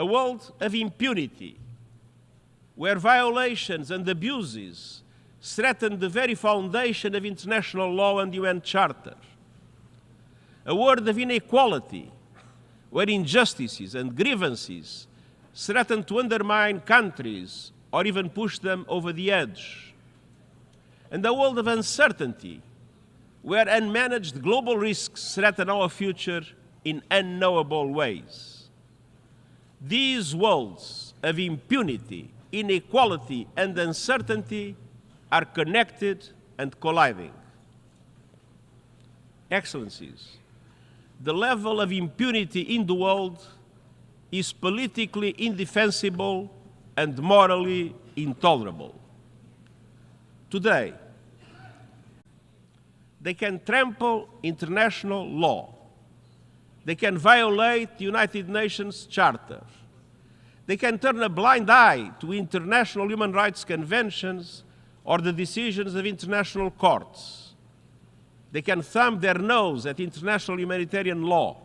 a world of impunity, where violations and abuses threaten the very foundation of international law and UN Charter. A world of inequality, where injustices and grievances threaten to undermine countries or even push them over the edge. And a world of uncertainty, where unmanaged global risks threaten our future in unknowable ways. These worlds of impunity, inequality, and uncertainty are connected and colliding. Excellencies, the level of impunity in the world is politically indefensible and morally intolerable. Today, they can trample international law. They can violate the United Nations Charter. They can turn a blind eye to international human rights conventions or the decisions of international courts. They can thumb their nose at international humanitarian law.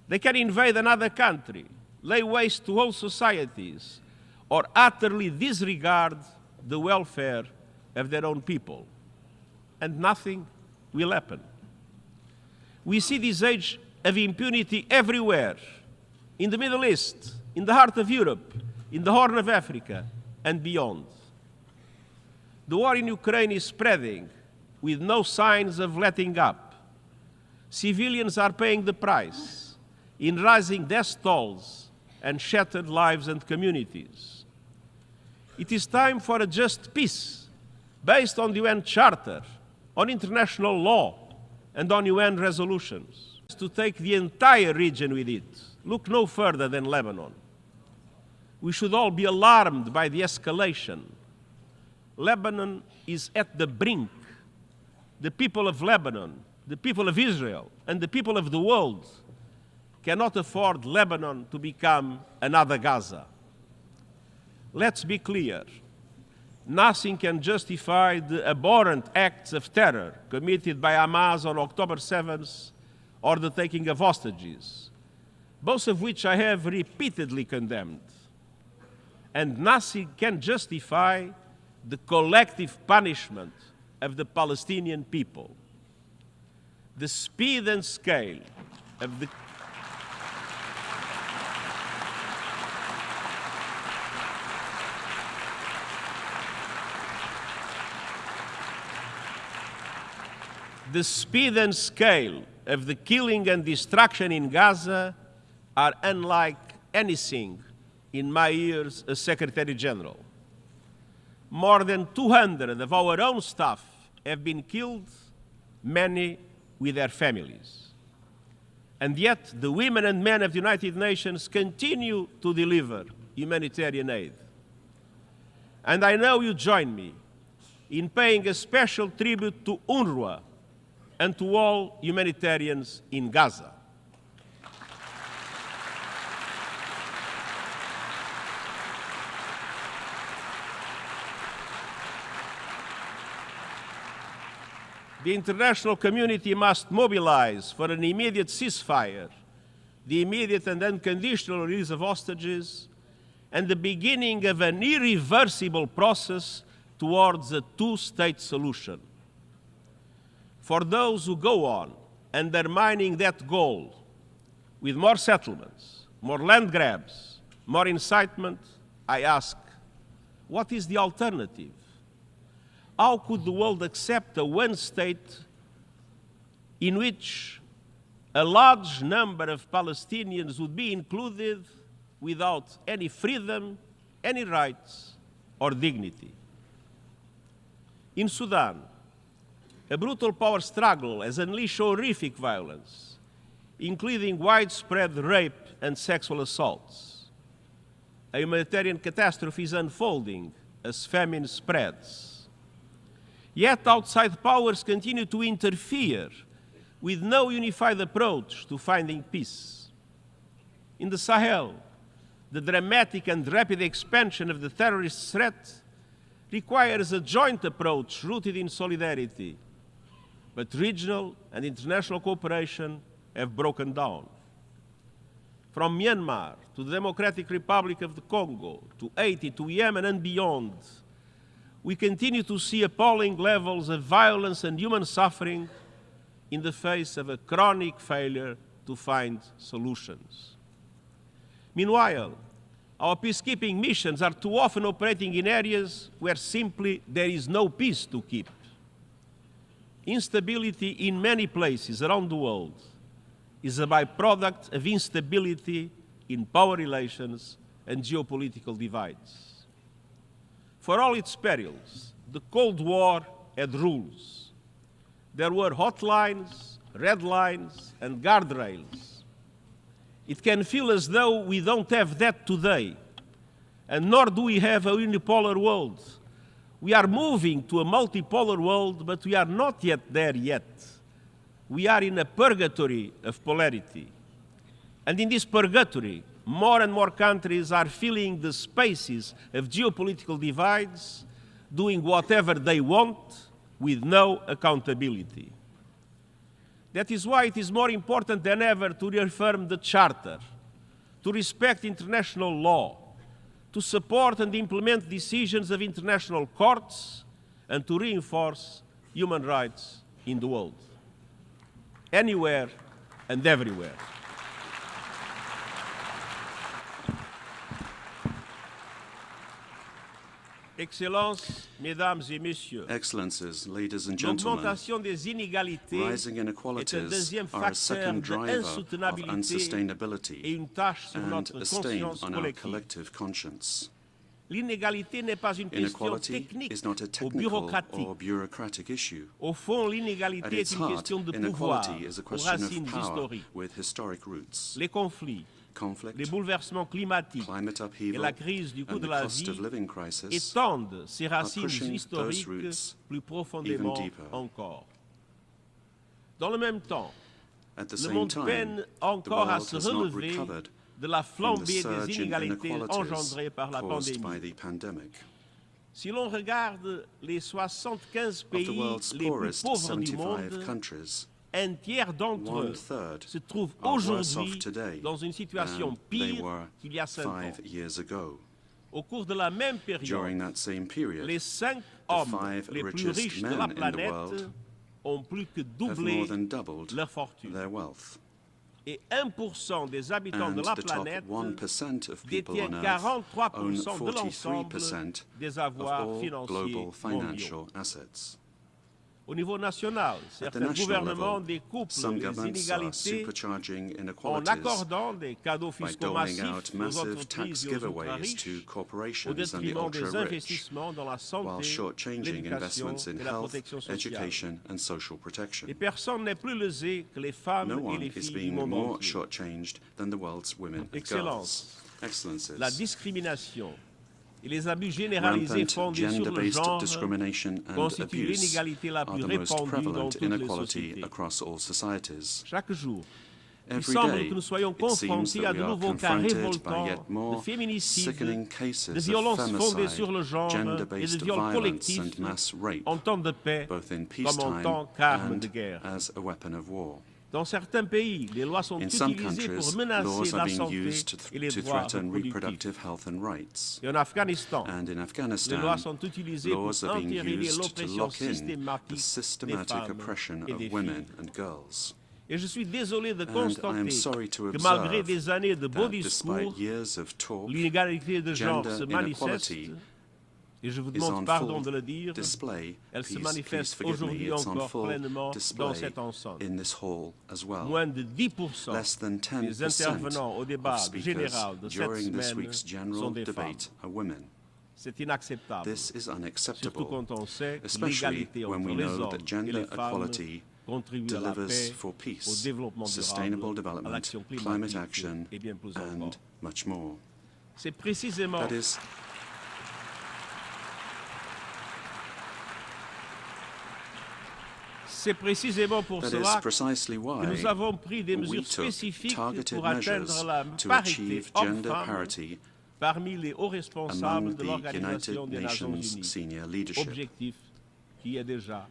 They can invade another country, lay waste to whole societies, or utterly disregard the welfare of their own people. And nothing will happen. We see this age of impunity everywhere, in the Middle East, in the heart of Europe, in the Horn of Africa, and beyond. The war in Ukraine is spreading with no signs of letting up. Civilians are paying the price in rising death tolls and shattered lives and communities. It is time for a just peace based on the UN Charter, on international law, and on UN resolutions. To take the entire region with it. Look no further than Lebanon. We should all be alarmed by the escalation. Lebanon is at the brink. The people of Lebanon, the people of Israel, and the people of the world cannot afford Lebanon to become another Gaza. Let's be clear. Nothing can justify the abhorrent acts of terror committed by Hamas on October 7th or the taking of hostages, both of which I have repeatedly condemned. And nothing can justify the collective punishment of the Palestinian people. The speed and scale of the The speed and scale of the killing and destruction in Gaza are unlike anything in my years as Secretary General. More than 200 of our own staff have been killed, many with their families. And yet, the women and men of the United Nations continue to deliver humanitarian aid. And I know you join me in paying a special tribute to UNRWA and to all humanitarians in Gaza. The international community must mobilize for an immediate ceasefire, the immediate and unconditional release of hostages, and the beginning of an irreversible process towards a two-state solution. For those who go on undermining that goal with more settlements, more land grabs, more incitement, I ask, what is the alternative? How could the world accept a one state in which a large number of Palestinians would be included without any freedom, any rights, or dignity? In Sudan, a brutal power struggle has unleashed horrific violence, including widespread rape and sexual assaults. A humanitarian catastrophe is unfolding as famine spreads. Yet outside powers continue to interfere with no unified approach to finding peace. In the Sahel, the dramatic and rapid expansion of the terrorist threat requires a joint approach rooted in solidarity. But regional and international cooperation have broken down. from Myanmar to the Democratic Republic of the Congo, to Haiti, to Yemen and beyond, we continue to see appalling levels of violence and human suffering in the face of a chronic failure to find solutions. Meanwhile, our peacekeeping missions are too often operating in areas where simply there is no peace to keep. Instability in many places around the world is a byproduct of instability in power relations and geopolitical divides. For all its perils, the Cold War had rules. There were hotlines, red lines, and guardrails. It can feel as though we don't have that today, and nor do we have a unipolar world. We are moving to a multipolar world, but we are not yet there yet. We are in a purgatory of polarity. And in this purgatory, more and more countries are filling the spaces of geopolitical divides, doing whatever they want with no accountability. That is why it is more important than ever to reaffirm the Charter, to respect international law, to support and implement decisions of international courts, and to reinforce human rights in the world, anywhere and everywhere. Excellences, Mesdames et Messieurs, Excellences, ladies and gentlemen, l'augmentation des inégalités rising est un inequalities deuxième are a facteur second de driver of insoutenabilité et unsustainability une tâche sur and notre a stain conscience on our collective. collective conscience. L'inégalité n'est pas une question Inequality technique is not a ou technical bureaucratique. or bureaucratic issue. Au fond, At l'inégalité its est une heart, question de pouvoir inequality is a aux question racines of power historiques. with historic roots. Les conflits, Conflict, les bouleversements climatiques climate et upheaval, la crise du coût and de the la cost vie of living crisis étendent ces racines pushing those historiques roots plus profondément even deeper. encore. Dans le même temps, At the le same monde time, peine the encore à world se has not relever recovered de la from the flambée des surge in inégalités inequalities engendrées par la caused by pandémie. the pandemic. Si l'on regarde les 75 Of the pays world's les plus poorest pauvres du 75 monde, countries, un tiers d'entre eux one-third se trouvent are worse aujourd'hui off today dans une situation than they pire were qu'il y a 5 ans. 5 years ago. Au cours de la même période, During that same period, les 5 hommes five les plus richest riches de men la in the planète world ont plus que have doublé more than doubled leur fortune. their wealth. Et 1% des habitants And de la the top planète 1% of people détiennent on Earth own 43% de l'ensemble 43% des of avoirs all financiers global mondiaux. financial assets. Au niveau national, At the certains national gouvernements level, découplent some les governments are inégalités supercharging en inequalities accordant des cadeaux by fiscaux doling massifs out aux massive entreprises tax et aux giveaways ultra-riches, to au corporations and the détriment des ultra-rich, investissements dans la while santé, shortchanging l'éducation investments in et la health, protection sociale. education and social protection. Et personne n'est plus lésé que les femmes No et one les is filles du being monde more entier. shortchanged than the world's women and Excellences, girls. Excellences, la discrimination et les abus généralisés rampant fondés sur le gender-based genre discrimination and constituent abuse l'inégalité la are plus the most répandue dans prevalent toutes les inequality sociétés. across all societies. Chaque jour, il Every semble day, que nous soyons it seems confrontés that à we de are nouveaux cas confronted by révoltants yet de more féminicide, sickening cases de of violences fondées sur femicide, le genre et de gender-based viols violence collectifs and mass rape, en temps de paix both in comme en peacetime temps qu'arme and de guerre. as a weapon of war. Dans certains pays, les lois sont In some utilisées pour countries, menacer laws are la being santé used et les to droits threaten reproductifs. reproductive health and rights. Et en Afghanistan, And in les Afghanistan, lois sont utilisées pour laws are being entériner used to l'oppression lock in the systématique des systematic femmes oppression et of des women filles. and girls. Et je suis désolé de And I constater am sorry to que malgré observe des années de beaux that discours, despite years of talk, l'inégalité de genre gender se manifeste, inequality et je vous is on demande pardon full de le dire, display. elle se Please manifeste forgive me. aujourd'hui It's on encore full pleinement dans display cette enceinte. in this hall as well. Moins de 10% Less than des 10% intervenants au débat of speakers général de cette during this semaine week's sont general des femmes. debate are women. C'est inacceptable, This is surtout unacceptable, quand on sait que especially l'égalité when entre we les know hommes that et gender les femmes equality contribue à la delivers paix, for au peace, développement sustainable durable, à development, l'action climate climatique action, et bien plus encore. and much more. C'est précisément That is C'est précisément pour That cela is precisely que why nous avons pris des we mesures took spécifiques targeted pour atteindre measures la to parité achieve gender homme-femme parity parmi les hauts responsables among de the l'Organisation United des Nations Nations Unies. senior leadership. Objectif qui est déjà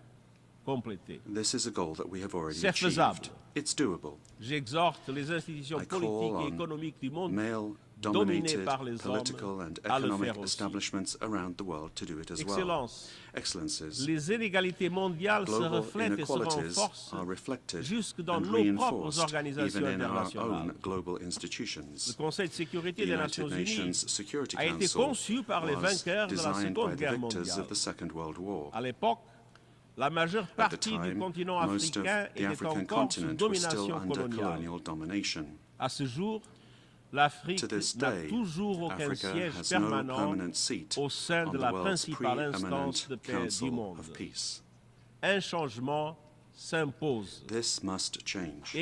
compléter. This is a goal that we have already C'est achieved. faisable. It's doable. J'exhorte les institutions I call politiques et on économiques du monde dominées male-dominated par les political hommes and à le economic faire aussi. establishments around the world to do it as well. Excellences, Excellences, les inégalités mondiales se global reflètent et se inequalities renforcent are reflected jusque dans and nos propres reinforced organisations even in our internationales. own global Le institutions. Conseil de sécurité The des United Nations Nations Unies Security a été Council conçu par les was vainqueurs de la designed by Seconde the Guerre victors mondiale. of the Second World War. À l'époque, la majeure At the partie du time, continent most of africain the était African encore sous continent was still domination under coloniale. colonial domination. À ce jour, l'Afrique To this n'a day, toujours aucun Africa siège has no permanent permanent seat au sein on de the la world's principale instance preeminent de paix du Council monde. of Peace. Un changement s'impose. This must change.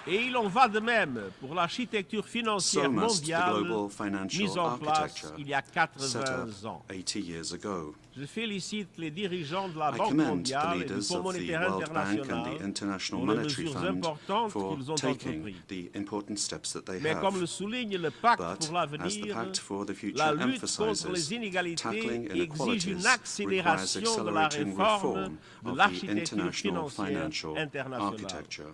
Et il en va de même pour l'architecture financière So must the mondiale global financial mise en place architecture il y a set 80 up ans. 80 years ago. Je félicite les dirigeants de la I Banque commend the mondiale et du leaders Fonds of the monétaire World Bank and the international International pour les Monetary mesures Fund importantes for qu'ils ont taking entreprises. the important steps that they Mais comme le have. souligne le Pacte But, pour as the l'avenir, Pact for the Future la lutte emphasizes, contre les inégalités tackling exige inequalities une requires accélération de la accelerating réforme reform de of the l'architecture international financière financial internationale. architecture.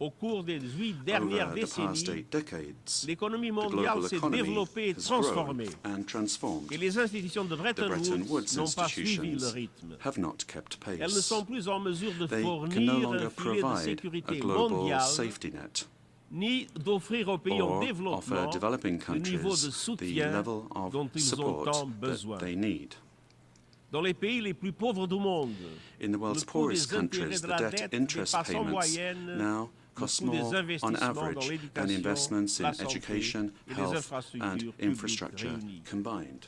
Au cours des 8 dernières Over the past décennies, 8 decades, l'économie the mondiale global s'est economy développée et has grown transformée. and transformed. Et les institutions de The Bretton Bretton Woods Woods n'ont pas suivi le institutions rythme. have not kept Elles ne pace. sont plus en mesure de They can no fournir longer un filet de provide a sécurité global mondiale, safety net ni d'offrir aux pays en or offer développement developing le niveau de countries the soutien level of dont ils ont support tant that besoin. they need. Dans les pays les plus pauvres du monde, In the world's le coût poorest des intérêts countries, de the la debt dette interest dépasse en payments moyenne now le cost coût des more on investissements dans average than l'éducation, investments la in santé education, et les health, and infrastructures publiques infrastructure réunies. combined.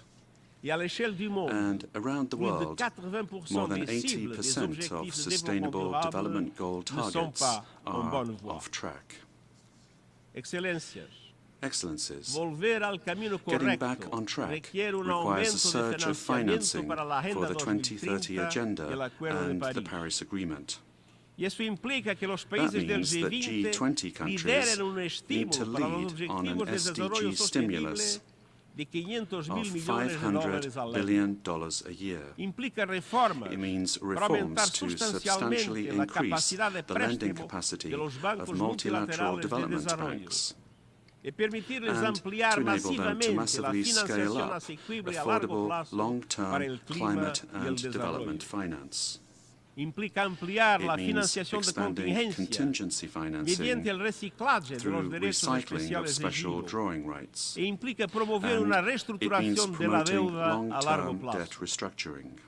Et à l'échelle du monde, And around the plus de world, 80% more than des cibles des 80% objectifs of de sustainable développement development goal durable ne sont targets pas en bonne are voie. off track. Excelências, Excellencies, volver al camino getting correcto back on track requiere un requires a aumento de surge of financiamiento financing para la for Agenda the 2030 2030 Agenda y el Acuerdo de and the París. Paris Agreement. Y eso implica que los That países del means that G20 G20 countries lideren un need to estímulo para los lead on an objetivos de desarrollo SDG sostenible stimulus de 500 of mil millones de dólares $500 al año. billion a year. Implica reformas It means para aumentar reforms to sustancialmente substantially la increase capacidad de the lending préstamo capacity de los of bancos multilateral multilaterales de development desarrollo banks y permitirles and ampliar to enable them to masivamente la massively scale financiación up asequible a largo affordable plazo para long-term el clima climate y el and desarrollo. development finance. Implica ampliar It la means financiación de expanding contingencia contingency mediante financing el reciclaje de through los derechos recycling of especiales de special giro drawing rights. e implica promover And una it means reestructuración de la promoting deuda a largo long-term plazo. debt restructuring.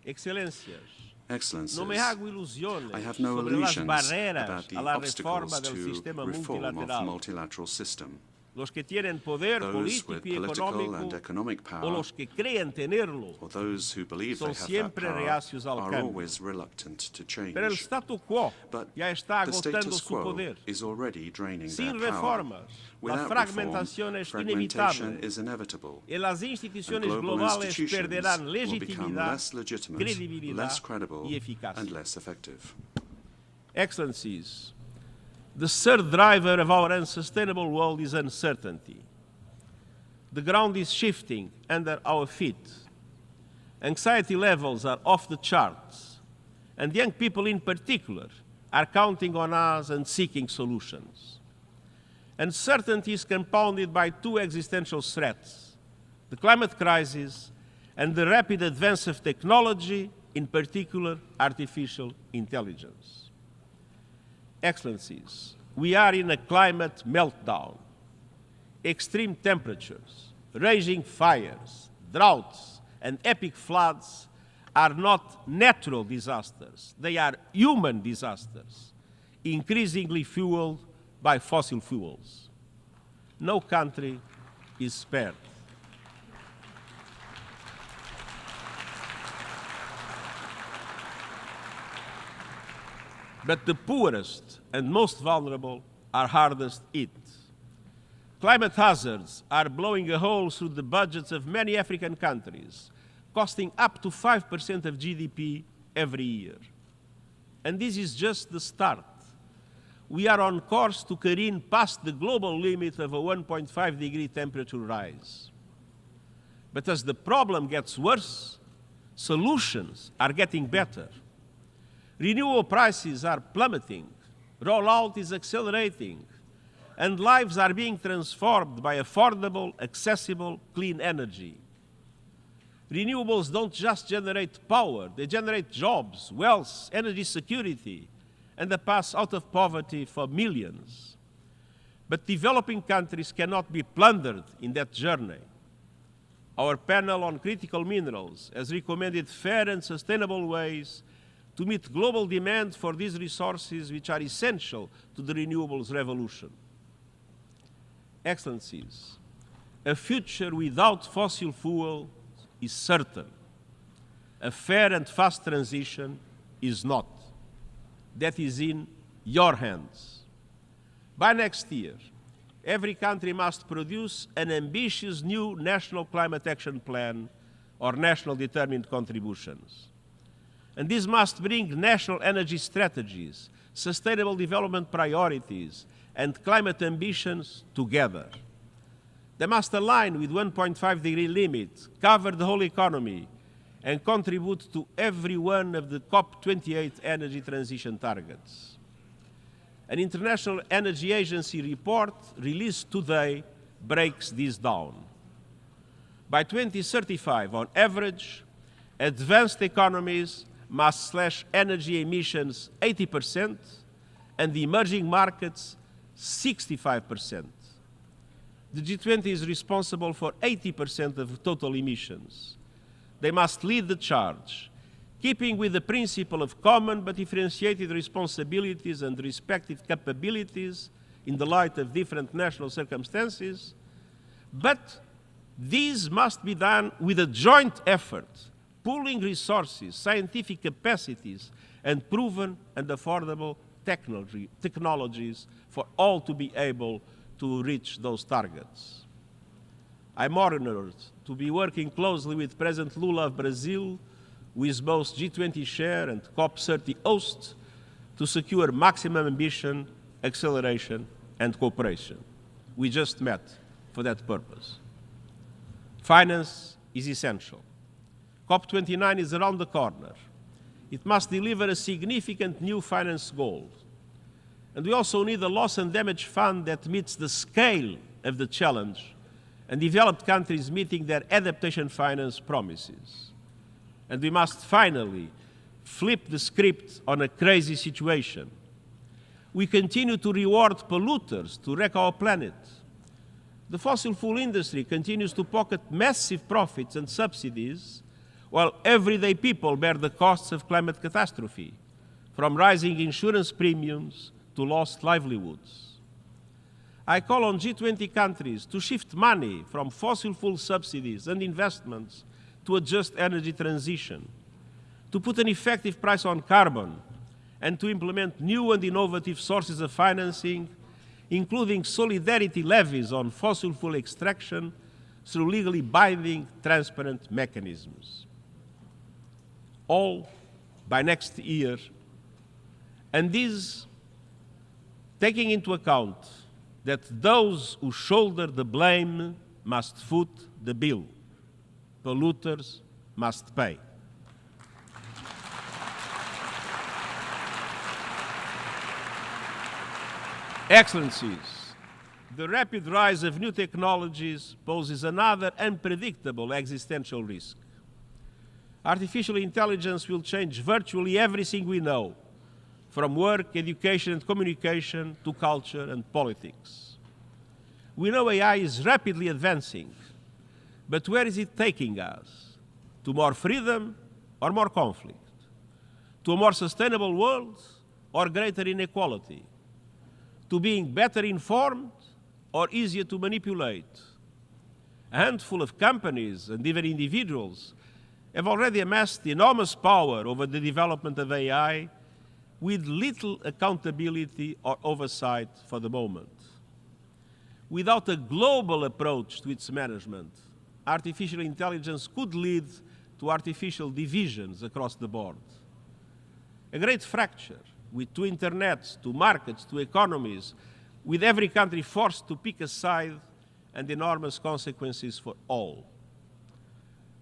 Excelencias, Excellencies, no me hago ilusiones I have no sobre las illusions barreras about the a la obstacles reforma del to sistema reform of the multilateral. multilateral system. Los que tienen poder Those político with y political and económico economic o power, los que creen tenerlo, or those who believe son they have that siempre power, reacios al are cambio. always reluctant to change. pero el statu quo But ya está the agotando status su quo poder. is already draining Sin their power. reformas, la Without fragmentación reform, es fragmentation inevitable is inevitable. y las And instituciones global globales institutions perderán will become legitimidad, less legitimate, credibilidad less credible, y eficacia. and less effective. Excellencies, the third driver of our unsustainable world is uncertainty. The ground is shifting under our feet. Anxiety levels are off the charts, and young people in particular are counting on us and seeking solutions. Uncertainty is compounded by two existential threats: the climate crisis and the rapid advance of technology, in particular artificial intelligence. Excellencies, we are in a climate meltdown. Extreme temperatures, raging fires, droughts, and epic floods are not natural disasters. They are human disasters, increasingly fueled by fossil fuels. No country is spared. But the poorest and most vulnerable are hardest hit. Climate hazards are blowing a hole through the budgets of many African countries, costing up to 5% of GDP every year. And this is just the start. We are on course to careen past the global limit of a 1.5 degree temperature rise. But as the problem gets worse, solutions are getting better. Renewable prices are plummeting, rollout is accelerating, and lives are being transformed by affordable, accessible, clean energy. Renewables don't just generate power, they generate jobs, wealth, energy security, and a path out of poverty for millions. But developing countries cannot be plundered in that journey. Our panel on critical minerals has recommended fair and sustainable ways to meet global demand for these resources which are essential to the renewables revolution. Excellencies, a future without fossil fuel is certain. A fair and fast transition is not. That is in your hands. By next year, every country must produce an ambitious new national climate action plan or national determined contributions. And this must bring national energy strategies, sustainable development priorities, and climate ambitions together. They must align with 1.5-degree limit, cover the whole economy, and contribute to every one of the COP28 energy transition targets. An International Energy Agency report released today breaks this down. By 2035, on average, advanced economies must slash energy emissions 80% and the emerging markets 65%. The G20 is responsible for 80% of total emissions. They must lead the charge, keeping with the principle of common but differentiated responsibilities and respective capabilities in the light of different national circumstances. But these must be done with a joint effort, pooling resources, scientific capacities, and proven and affordable technologies for all to be able to reach those targets. I'm honored to be working closely with President Lula of Brazil, who is both G20 chair and COP30 host, to secure maximum ambition, acceleration, and cooperation. We just met for that purpose. Finance is essential. COP29 is around the corner. It must deliver a significant new finance goal. And we also need a loss and damage fund that meets the scale of the challenge and developed countries meeting their adaptation finance promises. And we must finally flip the script on a crazy situation. We continue to reward polluters to wreck our planet. The fossil fuel industry continues to pocket massive profits and subsidies, while everyday people bear the costs of climate catastrophe, from rising insurance premiums to lost livelihoods. I call on G20 countries to shift money from fossil fuel subsidies and investments to a just energy transition, to put an effective price on carbon, and to implement new and innovative sources of financing, including solidarity levies on fossil fuel extraction through legally binding, transparent mechanisms. All by next year, and this taking into account that those who shoulder the blame must foot the bill. Polluters must pay. Excellencies, the rapid rise of new technologies poses another unpredictable existential risk. Artificial intelligence will change virtually everything we know, from work, education, and communication to culture and politics. We know AI is rapidly advancing, but where is it taking us? To more freedom or more conflict? To a more sustainable world or greater inequality? To being better informed or easier to manipulate? A handful of companies and even individuals have already amassed enormous power over the development of AI with little accountability or oversight for the moment. Without a global approach to its management, artificial intelligence could lead to artificial divisions across the board. A great fracture with two internets, two markets, two economies, with every country forced to pick a side and enormous consequences for all.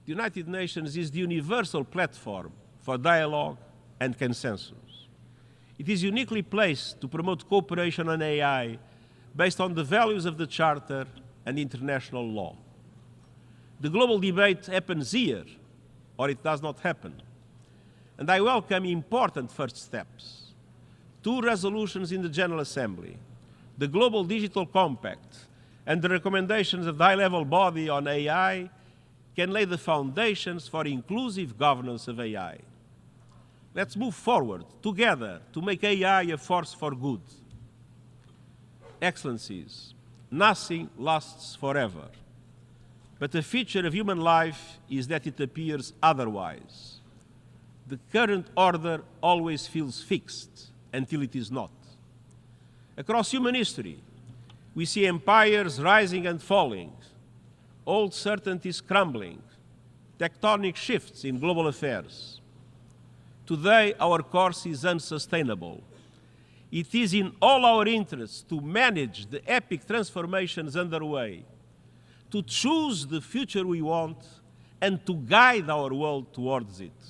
the United Nations is the universal platform for dialogue and consensus. It is uniquely placed to promote cooperation on AI based on the values of the Charter and international law. The global debate happens here, or it does not happen. And I welcome important first steps. 2 resolutions in the General Assembly, the Global Digital Compact, and the recommendations of the high-level body on AI can lay the foundations for inclusive governance of AI. Let's move forward together to make AI a force for good. Excellencies, nothing lasts forever. But the feature of human life is that it appears otherwise. The current order always feels fixed until it is not. Across human history, we see empires rising and falling, old certainties crumbling, tectonic shifts in global affairs. Today, our course is unsustainable. It is in all our interests to manage the epic transformations underway, to choose the future we want, and to guide our world towards it.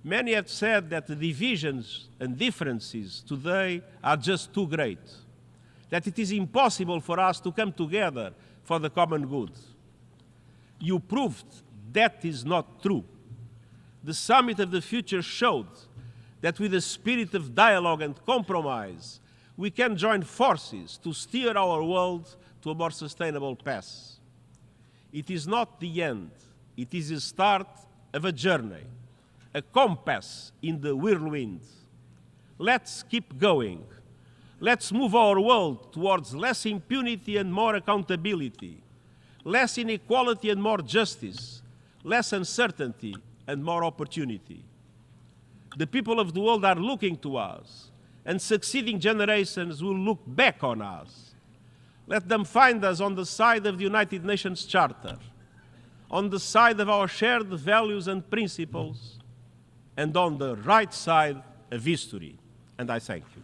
Many have said that the divisions and differences today are just too great, that it is impossible for us to come together for the common good. You proved that is not true. The Summit of the Future showed that with a spirit of dialogue and compromise, we can join forces to steer our world to a more sustainable path. It is not the end. It is the start of a journey, a compass in the whirlwind. Let's keep going. Let's move our world towards less impunity and more accountability, less inequality and more justice, less uncertainty and more opportunity. The people of the world are looking to us, and succeeding generations will look back on us. Let them find us on the side of the United Nations Charter, on the side of our shared values and principles, and on the right side of history. And I thank you.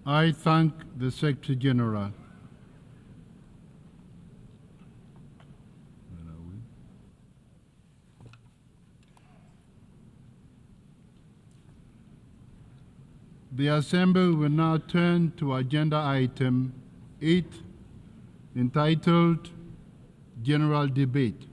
I thank the Secretary General. The Assembly will now turn to agenda item 8, entitled General Debate.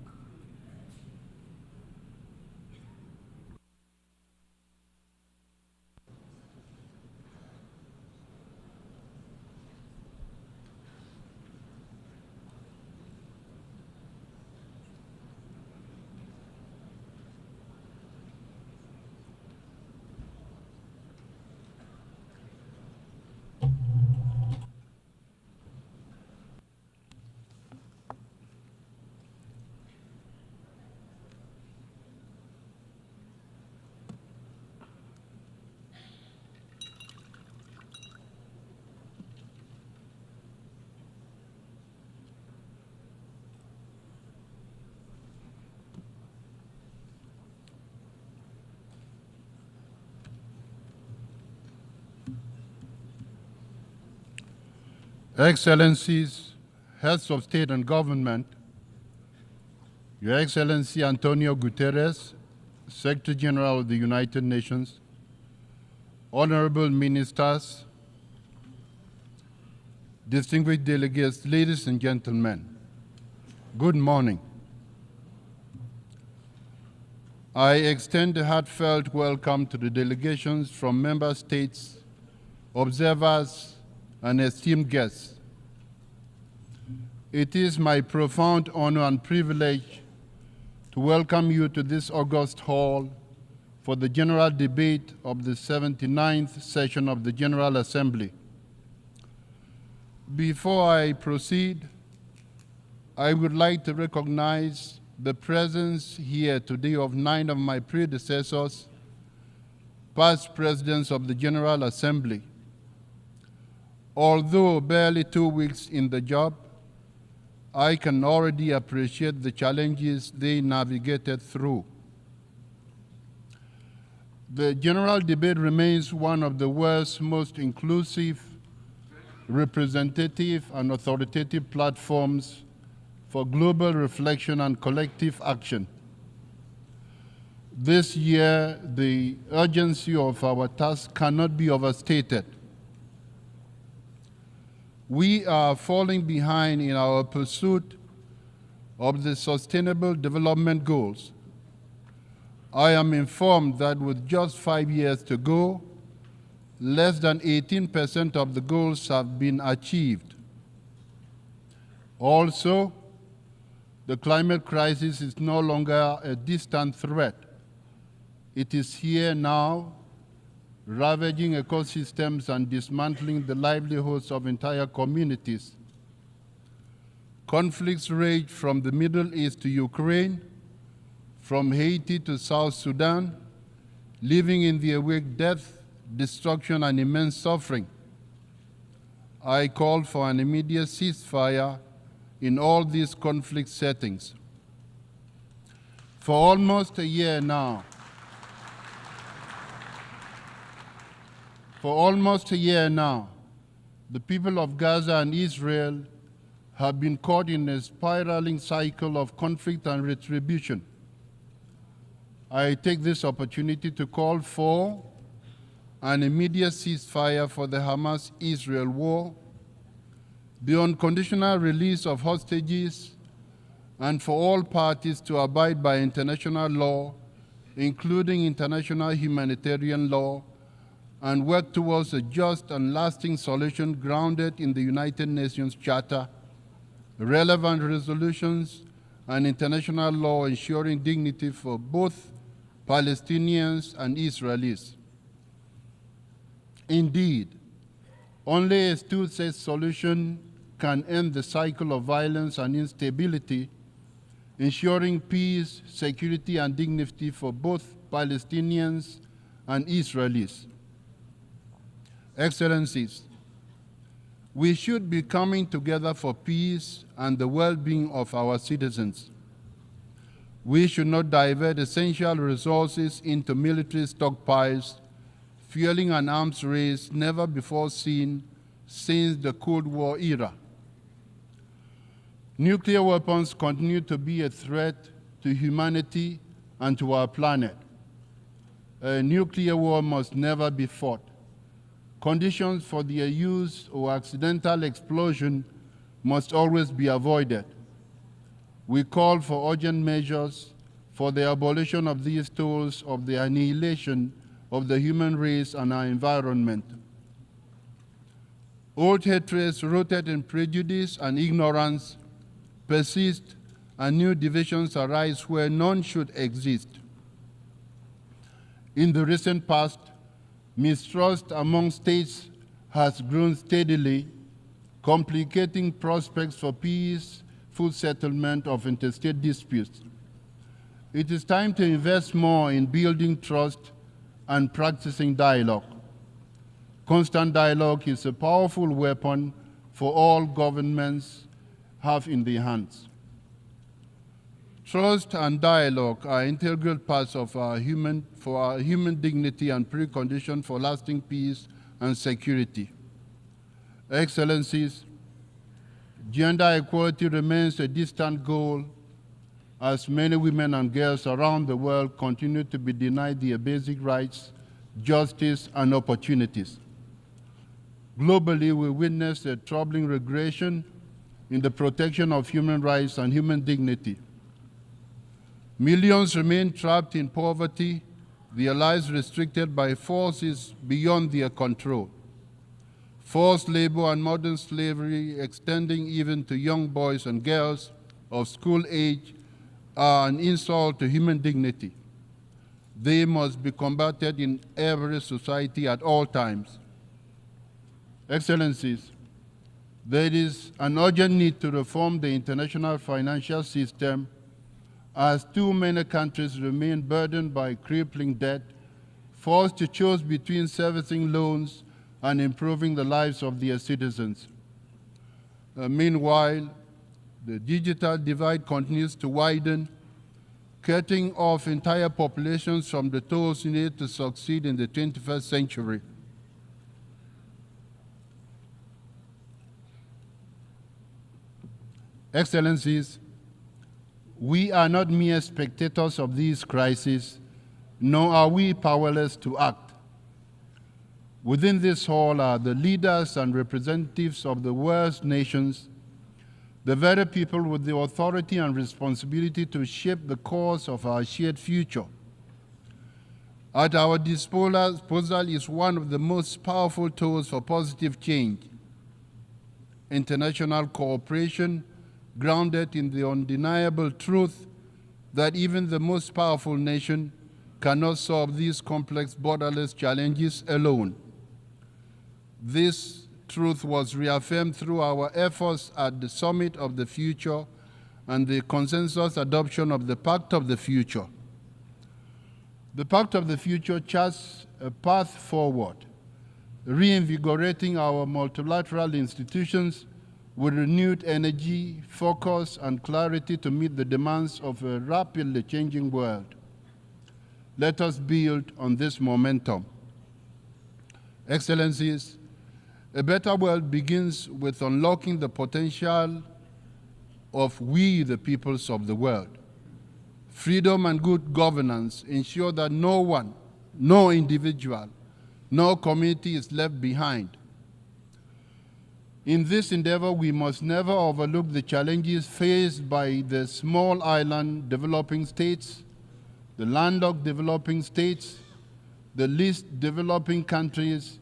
Excellencies, heads of state and government, Your Excellency Antonio Guterres, Secretary General of the United Nations, honorable ministers, distinguished delegates, ladies and gentlemen, good morning. I extend a heartfelt welcome to the delegations from member states, observers, and esteemed guests. It is my profound honor and privilege to welcome you to this august hall for the general debate of the 79th session of the General Assembly. Before I proceed, I would like to recognize the presence here today of 9 of my predecessors, past presidents of the General Assembly. Although barely 2 weeks in the job, I can already appreciate the challenges they navigated through. The general debate remains one of the world's most inclusive, representative, and authoritative platforms for global reflection and collective action. This year, the urgency of our task cannot be overstated. We are falling behind in our pursuit of the Sustainable Development Goals. I am informed that with just 5 years to go, less than 18% of the goals have been achieved. Also, the climate crisis is no longer a distant threat. It is here now, ravaging ecosystems and dismantling the livelihoods of entire communities. Conflicts rage from the Middle East to Ukraine, from Haiti to South Sudan, leaving in their wake death, destruction, and immense suffering. I call for an immediate ceasefire in all these conflict settings. For almost a year now, the people of Gaza and Israel have been caught in a spiraling cycle of conflict and retribution. I take this opportunity to call for an immediate ceasefire for the Hamas-Israel war, the unconditional release of hostages, and for all parties to abide by international law, including international humanitarian law, and work towards a just and lasting solution grounded in the United Nations Charter, relevant resolutions, and international law ensuring dignity for both Palestinians and Israelis. Indeed, only a two-state solution can end the cycle of violence and instability, ensuring peace, security, and dignity for both Palestinians and Israelis. Excellencies, we should be coming together for peace and the well-being of our citizens. We should not divert essential resources into military stockpiles, fueling an arms race never before seen since the Cold War era. Nuclear weapons continue to be a threat to humanity and to our planet. A nuclear war must never be fought. Conditions for their use or accidental explosion must always be avoided. We call for urgent measures for the abolition of these tools of the annihilation of the human race and our environment. Old hatreds rooted in prejudice and ignorance persist, and new divisions arise where none should exist. In the recent past, mistrust among states has grown steadily, complicating prospects for peaceful settlement of interstate disputes. It is time to invest more in building trust and practicing dialogue. Constant dialogue is a powerful weapon for all governments have in their hands. Trust and dialogue are integral parts of our human dignity and precondition for lasting peace and security. Excellencies, gender equality remains a distant goal as many women and girls around the world continue to be denied their basic rights, justice, and opportunities. Globally, we witness a troubling regression in the protection of human rights and human dignity. Millions remain trapped in poverty, their lives restricted by forces beyond their control. Forced labor and modern slavery, extending even to young boys and girls of school age, are an insult to human dignity. They must be combated in every society at all times. Excellencies, there is an urgent need to reform the international financial system as too many countries remain burdened by crippling debt, forced to choose between servicing loans and improving the lives of their citizens. Meanwhile, the digital divide continues to widen, cutting off entire populations from the tools needed to succeed in the 21st century. Excellencies, we are not mere spectators of these crises, nor are we powerless to act. Within this hall are the leaders and representatives of the world's nations, the very people with the authority and responsibility to shape the course of our shared future. At our disposal is one of the most powerful tools for positive change: international cooperation grounded in the undeniable truth that even the most powerful nation cannot solve these complex borderless challenges alone. This truth was reaffirmed through our efforts at the Summit of the Future and the consensus adoption of the Pact of the Future. The Pact of the Future charts a path forward, reinvigorating our multilateral institutions with renewed energy, focus, and clarity to meet the demands of a rapidly changing world. Let us build on this momentum. Excellencies, a better world begins with unlocking the potential of we, the peoples of the world. Freedom and good governance ensure that no one, no individual, no community is left behind. In this endeavor, we must never overlook the challenges faced by the small island developing states, the landlocked developing states, the least developing countries,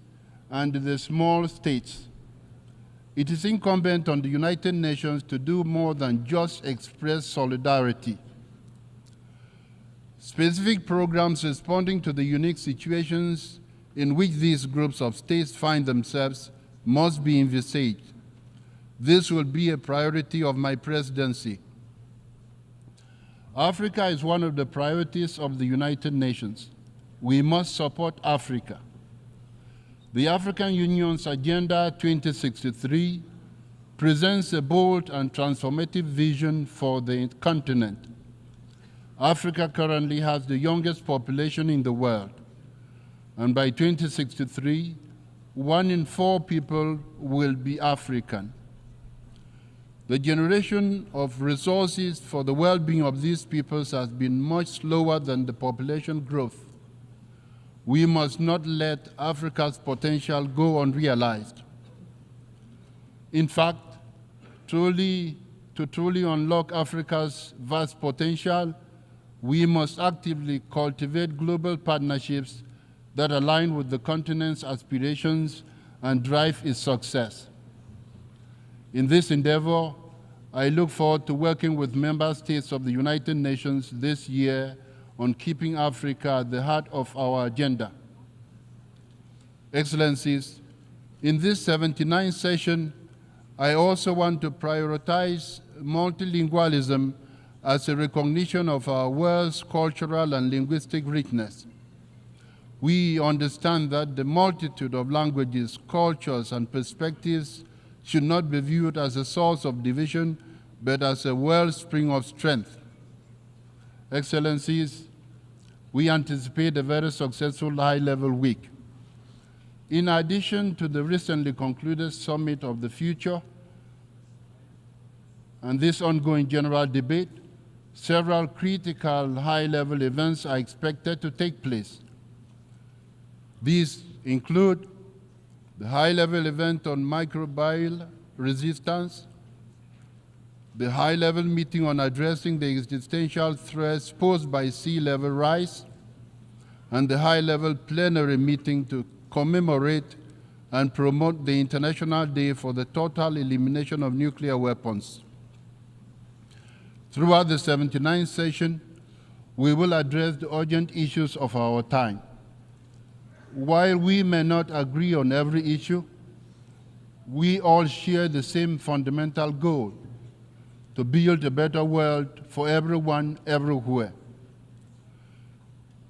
and the small states. It is incumbent on the United Nations to do more than just express solidarity. Specific programs responding to the unique situations in which these groups of states find themselves must be envisaged. This will be a priority of my presidency. Africa is one of the priorities of the United Nations. We must support Africa. The African Union's Agenda 2063 presents a bold and transformative vision for the continent. Africa currently has the youngest population in the world, and by 2063, 1 in 4 people will be African. The generation of resources for the well-being of these peoples has been much slower than the population growth. We must not let Africa's potential go unrealized. In fact, to truly unlock Africa's vast potential, we must actively cultivate global partnerships that align with the continent's aspirations and drive its success. In this endeavor, I look forward to working with member states of the United Nations this year on keeping Africa at the heart of our agenda. Excellencies, in this 79th session, I also want to prioritize multilingualism as a recognition of our world's cultural and linguistic richness. We understand that the multitude of languages, cultures, and perspectives should not be viewed as a source of division, but as a wellspring of strength. Excellencies, we anticipate a very successful high-level week. In addition to the recently concluded Summit of the Future and this ongoing general debate, several critical high-level events are expected to take place. These include the high-level event on microbial resistance, the high-level meeting on addressing the existential threats posed by sea level rise, and the high-level plenary meeting to commemorate and promote the International Day for the Total Elimination of Nuclear Weapons. Throughout the 79th session, we will address the urgent issues of our time. While we may not agree on every issue, we all share the same fundamental goal: to build a better world for everyone, everywhere.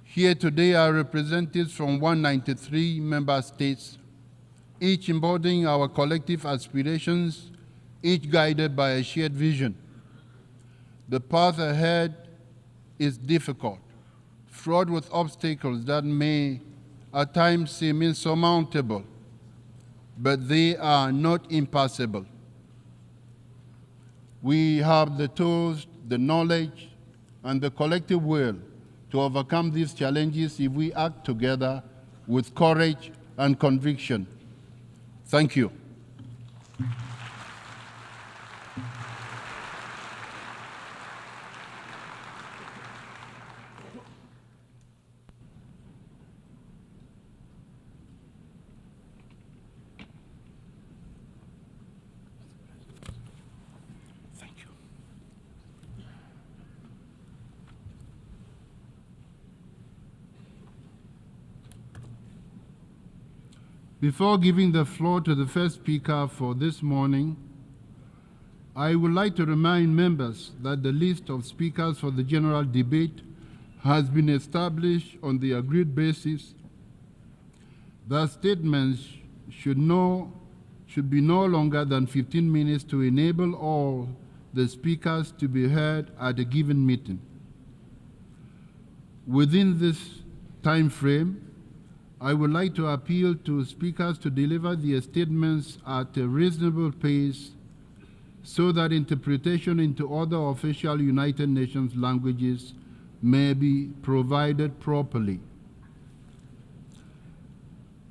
Here today are representatives from 193 member states, each embodying our collective aspirations, each guided by a shared vision. The path ahead is difficult, fraught with obstacles that may at times seem insurmountable, but they are not impassable. We have the tools, the knowledge, and the collective will to overcome these challenges if we act together with courage and conviction. Thank you. Before giving the floor to the first speaker for this morning, I would like to remind members that the list of speakers for the general debate has been established on the agreed basis that statements should be no longer than 15 minutes to enable all the speakers to be heard at a given meeting. Within this time frame, I would like to appeal to speakers to deliver their statements at a reasonable pace so that interpretation into other official United Nations languages may be provided properly.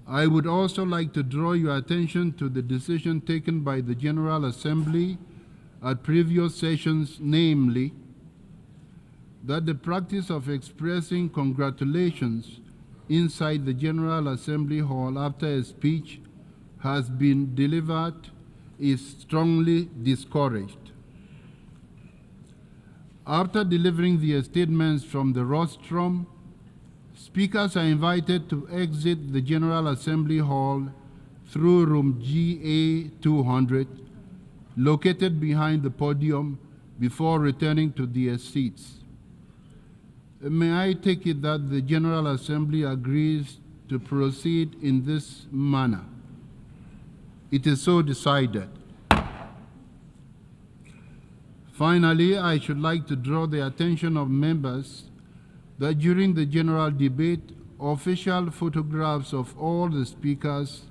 I would also like to draw your attention to the decision taken by the General Assembly at previous sessions, namely, that the practice of expressing congratulations inside the General Assembly Hall after a speech has been delivered is strongly discouraged. After delivering their statements from the rostrum, speakers are invited to exit the General Assembly Hall through room GA 200, located behind the podium, before returning to their seats. May I take it that the General Assembly agrees to proceed in this manner? It is so decided. Finally, I should like to draw the attention of members that during the general debate, official photographs of all the speakers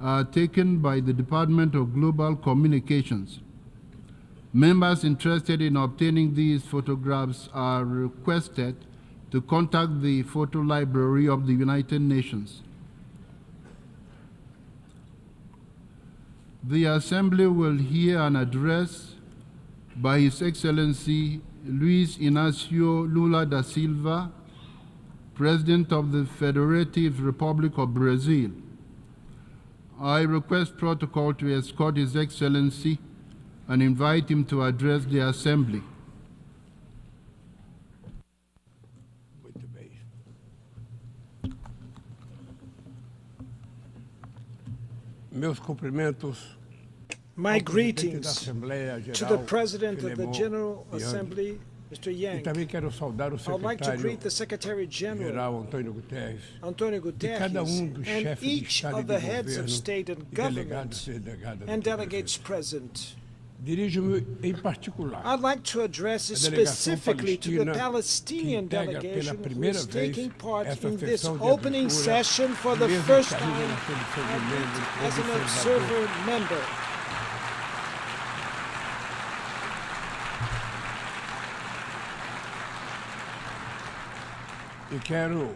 are taken by the Department of Global Communications. Members interested in obtaining these photographs are requested to contact the Photo Library of the United Nations. The Assembly will hear an address by His Excellency Luiz Inácio Lula da Silva, President of the Federative Republic of Brazil. I request protocol to escort His Excellency and invite him to address the Assembly. Muito bem. Meus cumprimentos My ao presidente da greetings Assembleia to Geral, the President of the Filemon General Yang. Assembly, Mr. E Yang. também quero saudar o I'd like to greet the secretário-geral Secretary-General, Antônio Guterres, Antonio de cada Guterres, dos and chefes de each Estado e of de the heads of governo state e and delegados government e delegadas and aqui delegates presentes. present. Dirijo-me em particular I'd like to address a delegação specifically to the palestina Palestinian que integra pela delegation who primeira is vez taking part essa in this sessão de opening abertura, session for the mesmo first caindo time na condição de membro as an observador. observer member. E quero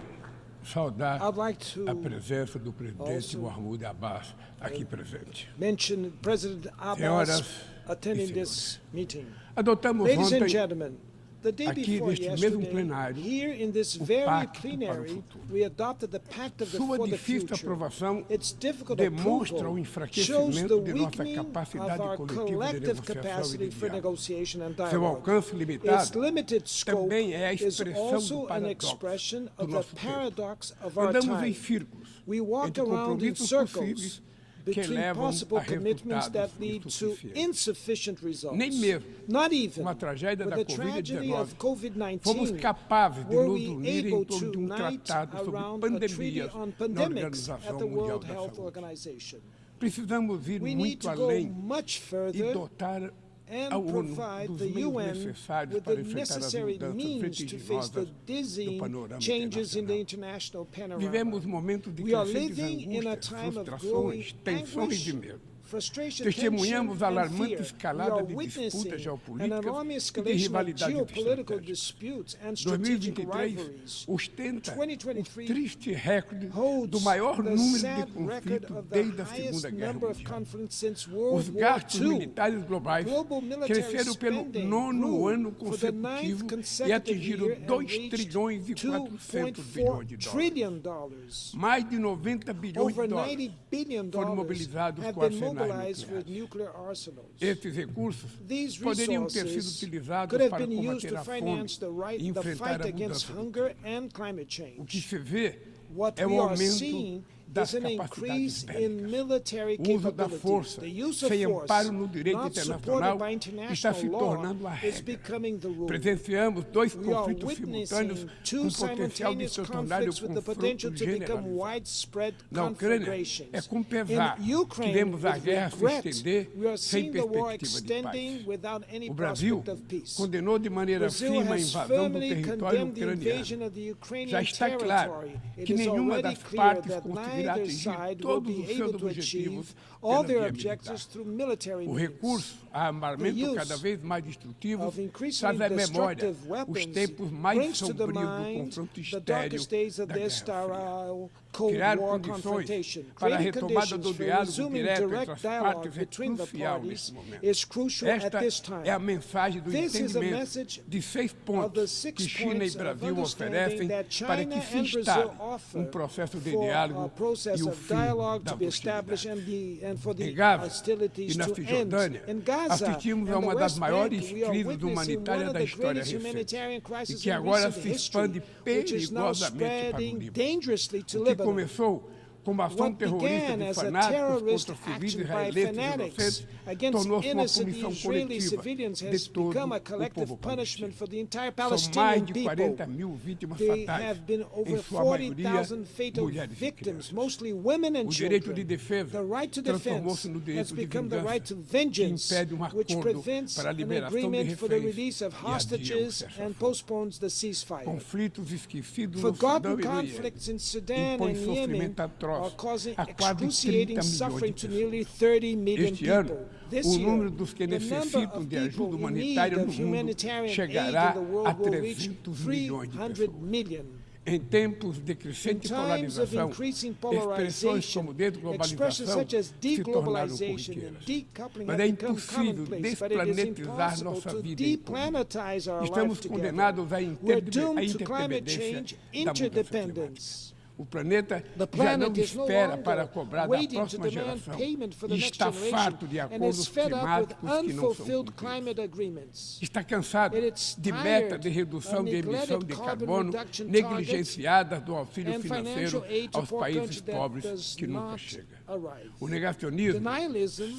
saudar I'd like a to presença do presidente also Mahmoud Abbas aqui presente. mention President Senhoras Abbas attending e this meeting. Adotamos Ladies and ontem gentlemen, the day aqui before neste mesmo yesterday, plenário, here in this o very Pacto para o plenary, Futuro. we adopted the Pact Sua for the difícil Future. aprovação Its difficult demonstra o approval enfraquecimento shows the de nossa weakening of capacidade our coletiva de collective negociação e capacity de for diálogo. negotiation and Seu dialogue. alcance Its limitado limited scope também é a is expressão do also an paradoxo expression do of the nosso tempo. paradox of our Andamos em time. círculos We walk entre around in compromissos circles possíveis que between levam possible a commitments resultados that lead to insuficientes. insufficient results. Nem mesmo Not even com a tragédia with da the tragedy of Covid-19 fomos COVID-19 capazes de were nos we unir em able torno to de um unite tratado sobre around a treaty pandemias on na pandemics Organização at the Mundial World da Health Saúde. Organization. Precisamos ir We need muito to go além much e further dotar and a ONU provide dos the meios UN necessários with para the enfrentar as necessary mudanças means to face the vertiginosas do dizzying panorama changes in the internacional. international panorama. Vivemos momentos de We are crescentes living in a angústias, time of growing frustrações, tensões anguish, e medo. frustration, Testemunhamos tension, a and alarmante fear. We escalada are de disputas witnessing an geopolíticas alarming e de escalation of rivalidades geopolitical estratégicas. disputes and strategic 2023 rivalries. ostenta o 2023 triste recorde holds do maior the número de sad record conflitos of the desde a highest Segunda Guerra number of Mundial. conflicts since Os World War gastos II. militares globais Global military cresceram pelo spending nono grew ano for the ninth consecutivo e consecutive atingiram year and 2 reached trilhões e 400 bilhões de $2.4 dólares. trillion. Mais de 90 bilhões Over de $90 dólares billion foram mobilizados have com been arsenais mobilized with nucleares. nuclear arsenals. Esses recursos These poderiam ter sido resources utilizados could have para been used combater to a fome finance the e the enfrentar fight a against mudança do hunger and climate O que change. se vê What é we o are aumento seeing das is an capacidades increase bélicas. in military O uso da capabilities. força, The use of sem force, amparo no direito not internacional, supported by está se international tornando law, a is regra. becoming the rule. Presenciamos dois We are conflitos simultâneos witnessing com two potencial de simultaneous se tornarem conflicts with the potential confrontos to become generalizados. widespread Na Ucrânia, conflagrations. é com pesar In que Ukraine, vemos a with guerra se regret, estender we are sem seeing the war perspectiva de extending paz. without any O Brasil prospect of peace. condenou de maneira Brazil firme a has invasão do firmly território condemned the invasion ucraniano. of the Ukrainian Já está claro territory. It que is nenhuma already das clear partes that conseguirá neither atingir side will todos be os able seus to achieve objetivos all pela their via objectives militar. through military O means. recurso a armamento The use cada vez mais destrutivo of increasingly traz à memória destructive os weapons tempos mais brings to the sombrios do mind confronto the estéril darkest days of da their Guerra Fria. sterile Cold Criar War condições confrontation. para a Creating retomada conditions do for diálogo resuming direto entre direct as dialogue partes é between the crucial parties nesse momento. is crucial at Esta this time. é a mensagem do This is a entendimento message de 6 of the pontos 6 que China e points of Brasil understanding oferecem that China para que se and Brazil instale offer processo de for a diálogo process e o of fim dialogue da to be established hostilidade. and for the Em Gaza hostilities e na to end. Cisjordânia, In Gaza assistimos a and uma the das West maiores Bank, we are crises witnessing one humanitárias of da the história greatest recente humanitarian e crises que in agora recent se history, expande which is now perigosamente para o spreading Líbano. dangerously to O que Lebanon. começou como ação What terrorista began de as a fanáticos terrorist contra civis action by israelenses fanatics inocentes against tornou-se uma innocent punição Israeli coletiva civilians de has todo become a o collective povo punishment palestino. for the entire São mais Palestinian de people. 40 mil vítimas They fatais, have been over em sua maioria 40,000 fatal mulheres e victims, crianças. mostly women and O direito de children. defesa The right to transformou-se defense no has direito de become the right to vingança, que vengeance, impede which acordo prevents para a an liberação de agreement for the reféns release of e adia o hostages cessar-fogo. and postpones the ceasefire. Conflitos esquecidos Forgotten no Sudão e no conflicts Iêmen in Sudan impõem and Yemen sofrimento are atroz causing a quase 30 excruciating milhões suffering de to pessoas. nearly 30 million Este ano, people. This o year, número dos que the number necessitam of de people ajuda in need humanitária no of mundo humanitarian aid chegará in the a world will reach 300 milhões de 300 pessoas. million. Em tempos de In crescente times of polarização, increasing expressões polarization, como expressions desglobalização such as se tornaram deglobalization and corriqueiras. decoupling Mas have é become impossível commonplace, but it is despranetizar impossible nossa to vida em comum. deplanetize our Estamos life together. condenados à We're doomed to climate interdependência change, da mudança climática. interdependence. O planeta The já não planet is no espera longer para cobrar da waiting to próxima demand geração payment for the e next está generation farto de and acordos is fed up with climáticos que não são unfulfilled cumpridos. climate agreements. Está cansado It's de meta tired de redução of de emissão neglected de carbon carbono reduction negligenciadas do auxílio and financeiro financial aid to aos poor países countries that pobres does que nunca not chega. arrive. O negacionismo Denialism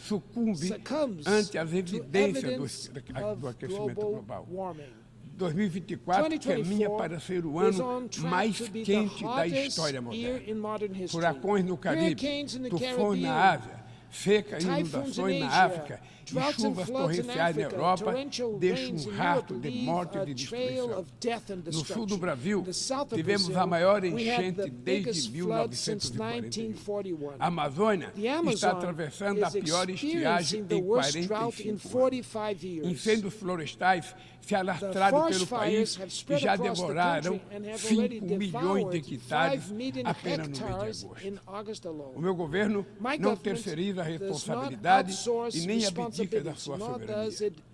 sucumbe succumbs ante as to evidências evidence do of aquecimento global global. warming. 2024 caminha para ser o is ano on track mais to be the quente da hottest história year moderna. in modern history. Furacões no Caribe, Hurricanes in the tufões na Caribbean, Ásia, secas e typhoons in inundações na Asia, África e droughts and chuvas floods in torrenciais na Africa, Europa torrential deixam rains in rastro Europe de leave morte e a de trail destruição. of death and No sul destruction. do Brasil, In the south of tivemos Brazil, a maior we had enchente the desde biggest flood since 1941. 1941. A Amazônia The Amazon está atravessando a is pior estiagem experiencing the em worst drought 45 in anos. 45 years. Incêndios florestais se The alastraram forest pelo fires país have e spread já across the devoraram country and have 5 already milhões de devoured hectares 5 million apenas no mês de hectares agosto. in August O alone. meu governo My não government terceiriza a does not responsabilidade outsource e nem abdica da responsibilities, sua nor soberania. does it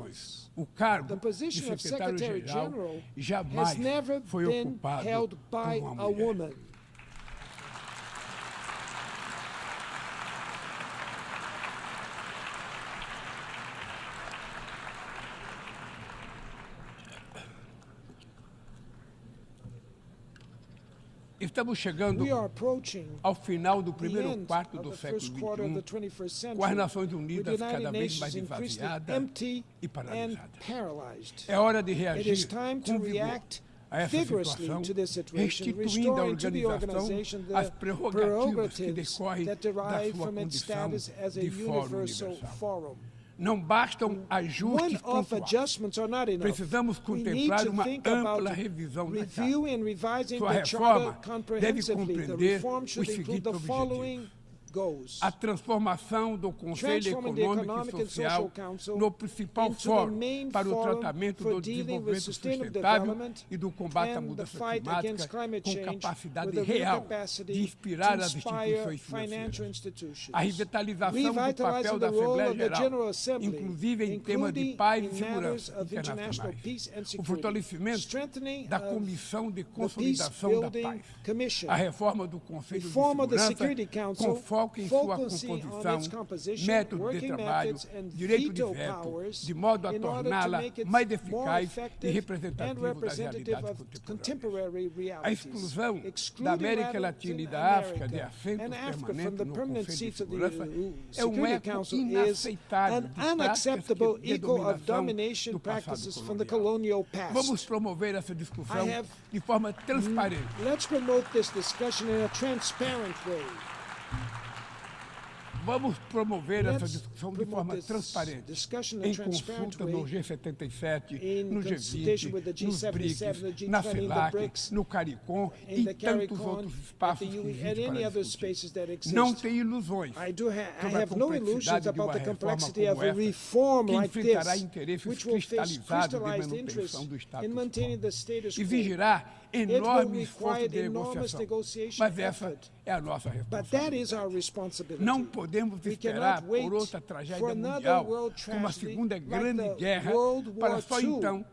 positions. O cargo The de position of secretário-geral Secretary-General jamais has never foi been ocupado held por by uma a mulher. woman. Estamos chegando We are approaching ao final do the primeiro end quarto of do the século first quarter of the XXI, 21st com as century, Nações with Unidas the cada United vez mais Nations increasingly esvaziada empty e and paralisada. paralyzed. É hora de It is reagir time to com vigor react a essa vigorously situação, to this situation, restituindo à restoring to the organização organization as the prerrogativas que prerogatives decorrem that da derive sua from its condição status as a de fórum universal universal. forum. Não bastam ajustes One-off pontuais. adjustments are not enough. Precisamos We need contemplar to uma think ampla about revisão da review and revising Sua the reforma charter deve comprehensively. The compreender reform os should include seguintes the objetivos: following goals. a transformação do Conselho Transforming the Econômico Economic e and Social Social Council no principal into the fórum main para o forum tratamento for do dealing with desenvolvimento sustainable sustentável development e do combate à and the mudança fight against climática, climate com change capacidade with a real real capacity de inspirar to as inspire instituições financial financeiras. institutions. A revitalização do Revitalizing papel da the role Assembleia of the General Geral, Assembly, inclusive em temas de including paz in e matters segurança of international internacionais. peace and O security, fortalecimento strengthening da of Comissão de the Peace Consolidação da Building Paz. Commission, A reforma do Conselho de reform of the Segurança, Security Council, com foco em sua focusing on composição, its composition, método de working trabalho, methods, and direito de veto veto, powers, de modo a in order to torná-la make it mais more eficaz e effective and representativa das representative realidades of contemporâneas. contemporary A realities. exclusão da Excluding América Latin Latina e da África de America assentos and Africa from permanentes the no permanent Conselho de seats of the Segurança é Security eco Council is inaceitável an de práticas unacceptable de echo of dominação domination do passado practices from the colonial. colonial Vamos past. promover essa discussão I have- de forma transparente. Let's promote this discussion in a transparent way. Vamos promover essa Let's discussão de promote forma this transparente, discussion in a em transparent consulta way, no G77, in no consultation with the G20, nos G77, BRICS, the na G20, the CELAC, BRICS, no CARICOM in e the tantos CARICOM, outros at espaços the que UN, existem and any para other discutir. spaces that exist. Não tem ilusões I sobre a have no illusions complexidade de about uma the reforma complexity como of a essa, reform que like enfrentará this, interesses which will face cristalizados de crystallized interest manutenção do in status maintaining quo. the status quo. Exigirá It will enorme esforço require de enormous negociação, negotiation mas essa effort. é a nossa But that responsabilidade. is our responsibility. Não podemos We esperar cannot wait por outra for tragédia another mundial, world como a tragedy Segunda like Grande the Guerra, World para War só II, então to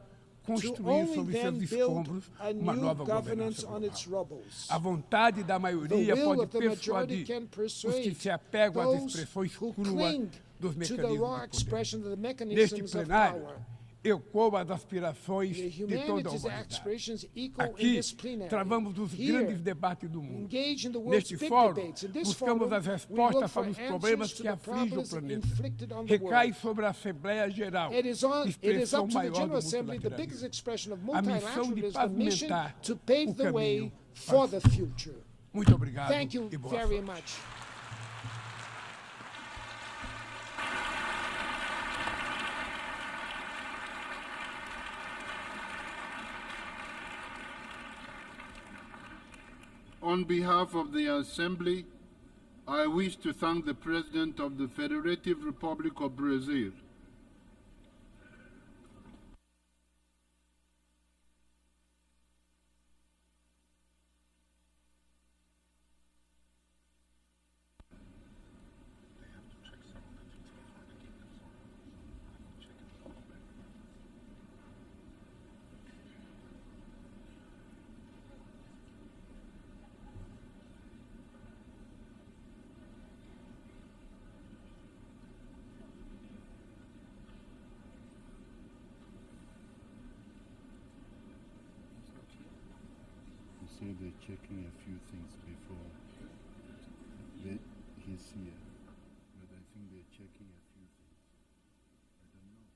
construir only sobre seus then build escombros a uma new nova governance governança on its global. rubbles. A vontade da maioria The will pode of the majority persuadir can os que persuade se apegam às those expressões who cruas cling dos to the mecanismos raw de poder. expression of the Neste mechanisms of plenário, power. ecoam as aspirações The de toda a humanities humanidade. aspirations equal in Aqui, this plenary. travamos os Here, grandes debates do mundo. engage in the world's Neste big fórum, debates. In this buscamos forum, as we respostas look for para os answers problemas to que the afligem o problems planeta. inflicted on the Recai world. sobre a Assembleia Geral, It is up expressão to the maior General do Assembly, the biggest multilateralismo. expression of A missão de multilateralism, the mission pavimentar to pave o the way caminho for para the o futuro. future. Muito obrigado Thank you e boa very sorte. much. On behalf of the Assembly, I wish to thank the President of the Federative Republic of Brazil, say they're checking a few things before he's here. But I think they're checking a few things. I don't know.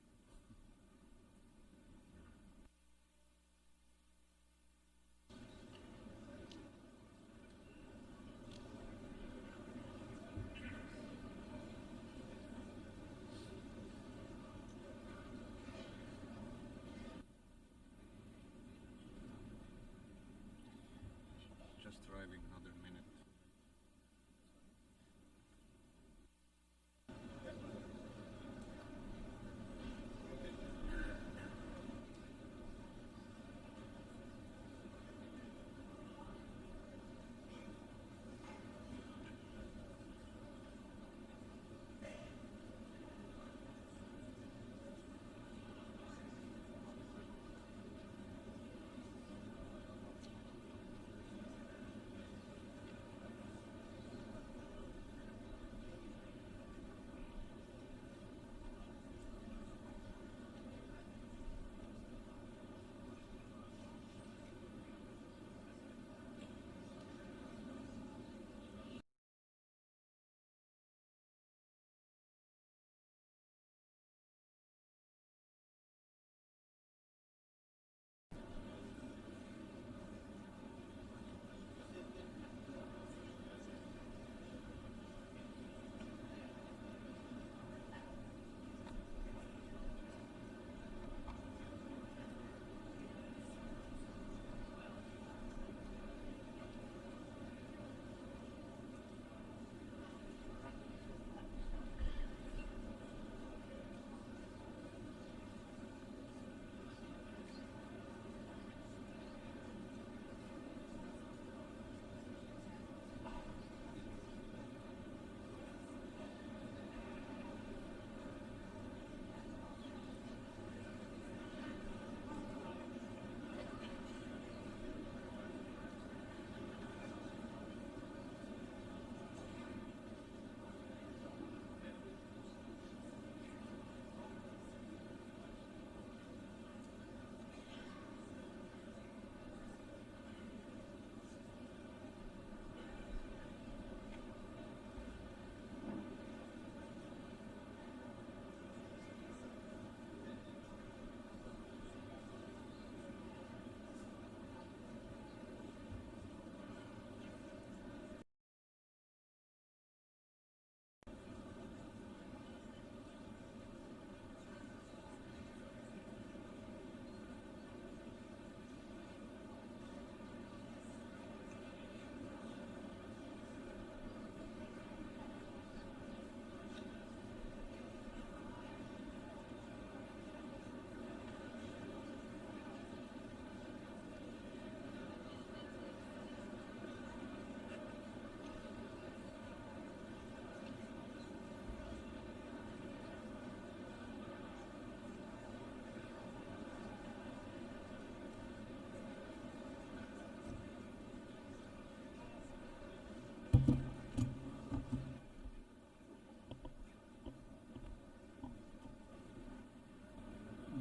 Just arriving another minute.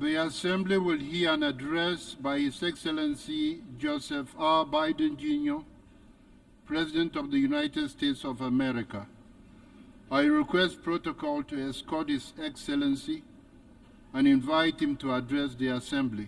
The Assembly will hear an address by His Excellency Joseph R. Biden Jr., President of the United States of America. I request protocol to escort His Excellency and invite him to address the Assembly.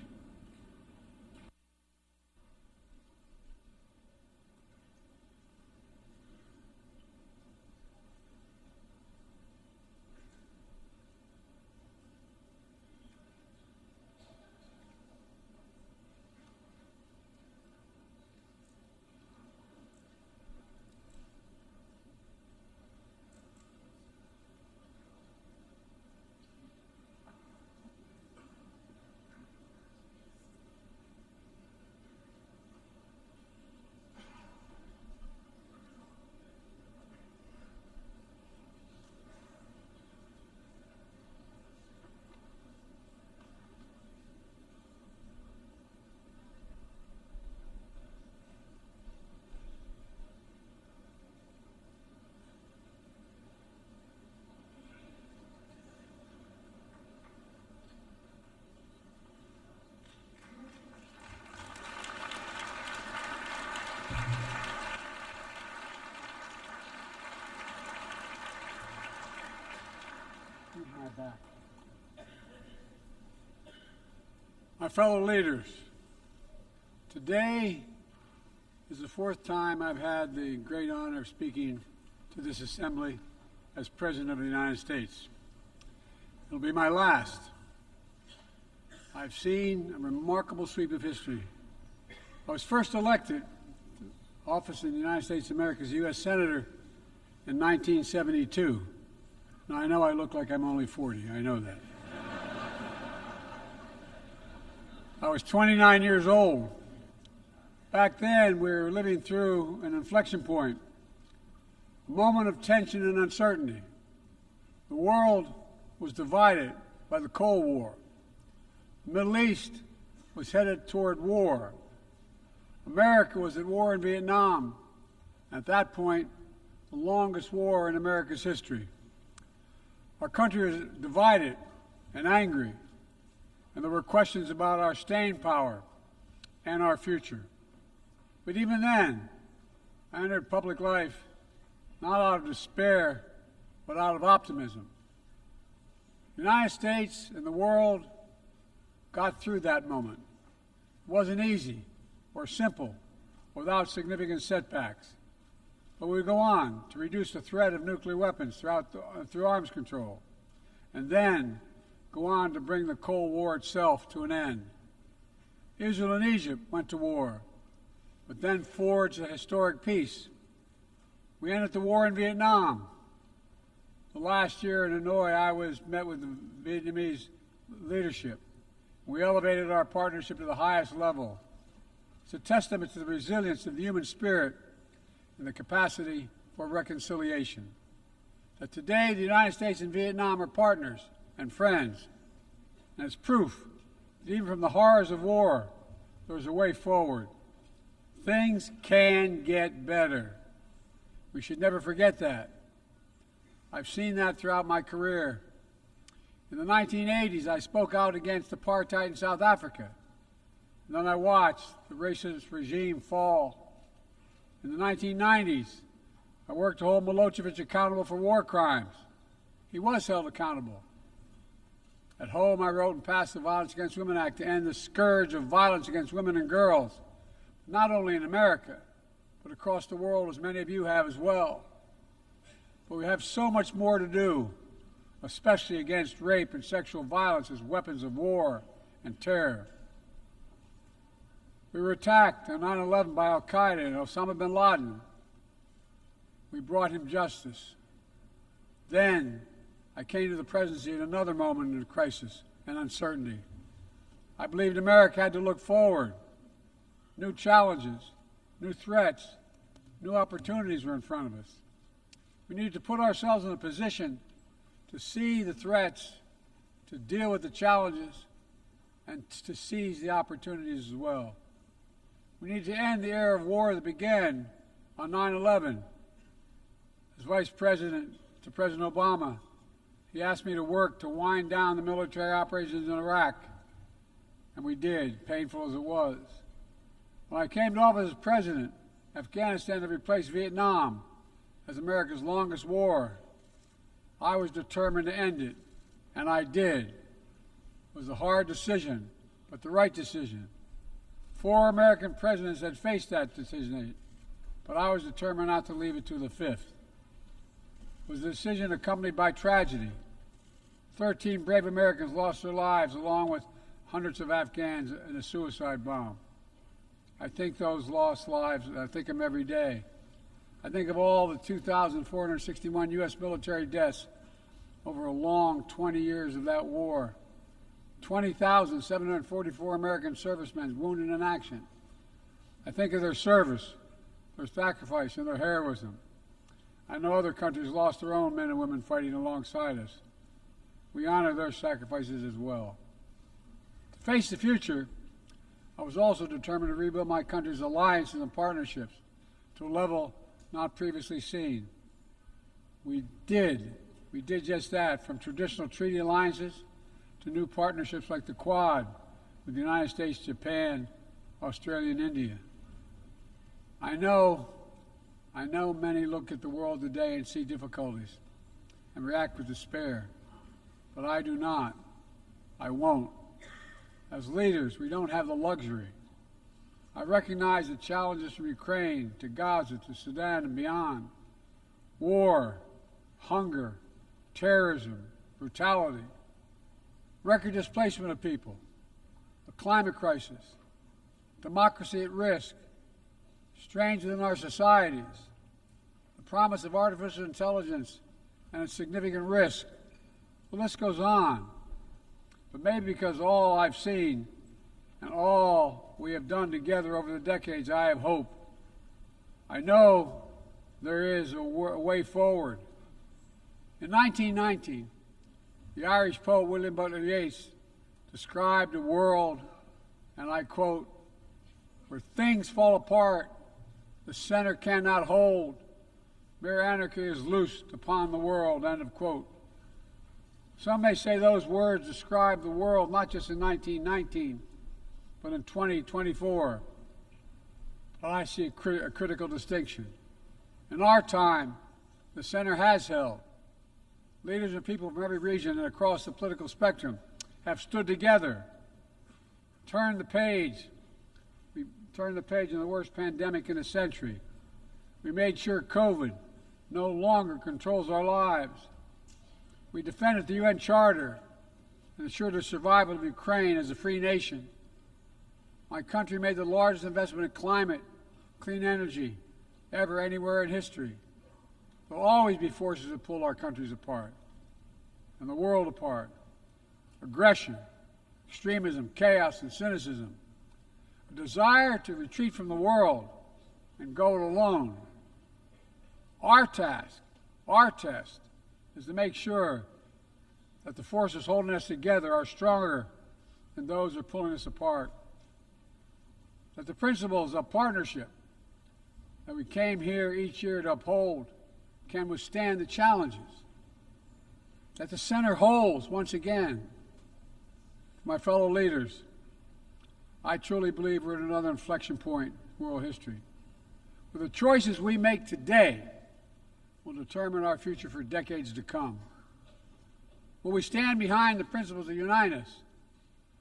My fellow leaders, today is the fourth time I've had the great honor of speaking to this assembly as President of the United States. It'll be my last. I've seen a remarkable sweep of history. I was first elected to office in the United States of America as a U.S. Senator in 1972. Now, I know I look like I'm only 40. I know that. I was 29 years old. Back then, we were living through an inflection point, a moment of tension and uncertainty. The world was divided by the Cold War. The Middle East was headed toward war. America was at war in Vietnam. At that point, the longest war in America's history. Our country was divided and angry, and there were questions about our staying power and our future. But even then, I entered public life not out of despair, but out of optimism. The United States and the world got through that moment. It wasn't easy or simple, without significant setbacks. But we go on to reduce the threat of nuclear weapons through arms control, and then go on to bring the Cold War itself to an end. Israel and Egypt went to war, but then forged a historic peace. We ended the war in Vietnam. The last year in Hanoi, I met with the Vietnamese leadership. We elevated our partnership to the highest level. It's a testament to the resilience of the human spirit and the capacity for reconciliation. That today, the United States and Vietnam are partners and friends. And it's proof that even from the horrors of war, there's a way forward. Things can get better. We should never forget that. I've seen that throughout my career. In the 1980s, I spoke out against apartheid in South Africa. And then I watched the racist regime fall. In the 1990s, I worked to hold Milosevic accountable for war crimes. He was held accountable. At home, I wrote and passed the Violence Against Women Act to end the scourge of violence against women and girls, not only in America, but across the world, as many of you have as well. But we have so much more to do, especially against rape and sexual violence as weapons of war and terror. We were attacked on 9/11 by al-Qaeda and Osama bin Laden. We brought him justice. Then I came to the presidency at another moment of crisis and uncertainty. I believed America had to look forward. New challenges, new threats, new opportunities were in front of us. We needed to put ourselves in a position to see the threats, to deal with the challenges, and to seize the opportunities as well. We need to end the era of war that began on 9/11. As Vice President to President Obama, he asked me to work to wind down the military operations in Iraq and we did, painful as it was. When I came to office as president, Afghanistan had replaced Vietnam as America's longest war. I was determined to end it, and I did. It was a hard decision, but the right decision. 4 American presidents had faced that decision, but I was determined not to leave it to the 5th. It was a decision accompanied by tragedy. 13 brave Americans lost their lives, along with hundreds of Afghans in a suicide bomb. I think those lost lives, I think of them every day. I think of all the 2,461 U.S. military deaths over a long 20 years of that war. 20,744 American servicemen wounded in action. I think of their service, their sacrifice, and their heroism. I know other countries lost their own men and women fighting alongside us. We honor their sacrifices as well. To face the future, I was also determined to rebuild my country's alliances and partnerships to a level not previously seen. We did just that, from traditional treaty alliances to new partnerships like the Quad with the United States, Japan, Australia, and India. I know many look at the world today and see difficulties and react with despair, but I do not. I won't. As leaders, we don't have the luxury. I recognize the challenges from Ukraine to Gaza to Sudan and beyond. War, hunger, terrorism, brutality, record displacement of people, a climate crisis, democracy at risk, strains within our societies, the promise of artificial intelligence and its significant risk. The list goes on. But maybe because all I've seen and all we have done together over the decades, I have hope. I know there is a way forward. In 1919, the Irish poet William Butler Yeats described a world, and I quote, "where things fall apart, the center cannot hold, mere anarchy is loosed upon the world," end of quote. Some may say those words describe the world not just in 1919, but in 2024. But I see a critical distinction. In our time, the center has held. Leaders and people from every region and across the political spectrum have stood together, turned the page. We turned the page on the worst pandemic in a century. We made sure COVID no longer controls our lives. We defended the UN Charter and ensured the survival of Ukraine as a free nation. My country made the largest investment in climate, clean energy, ever anywhere in history. There will always be forces that pull our countries apart and the world apart. Aggression, extremism, chaos, and cynicism. A desire to retreat from the world and go it alone. Our task, our test, is to make sure that the forces holding us together are stronger than those who are pulling us apart. That the principles of partnership that we came here each year to uphold can withstand the challenges. That the center holds once again. My fellow leaders, I truly believe we're at another inflection point in world history. With the choices we make today will determine our future for decades to come. Will we stand behind the principles that unite us?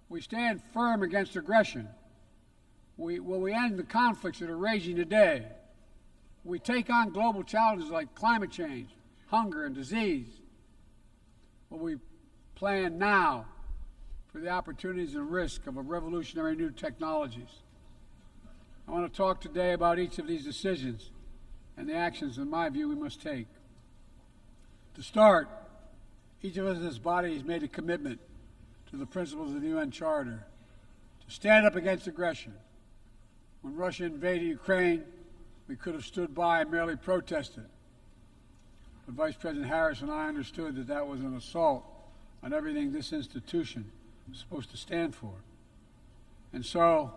Will we stand firm against aggression? Will we end the conflicts that are raging today? Will we take on global challenges like climate change, hunger, and disease? Will we plan now for the opportunities and risk of a revolutionary new technologies? I want to talk today about each of these decisions and the actions, in my view, we must take. To start, each of us in this body has made a commitment to the principles of the UN Charter to stand up against aggression. When Russia invaded Ukraine, we could have stood by and merely protested. But Vice President Harris and I understood that that was an assault on everything this institution is supposed to stand for. And so,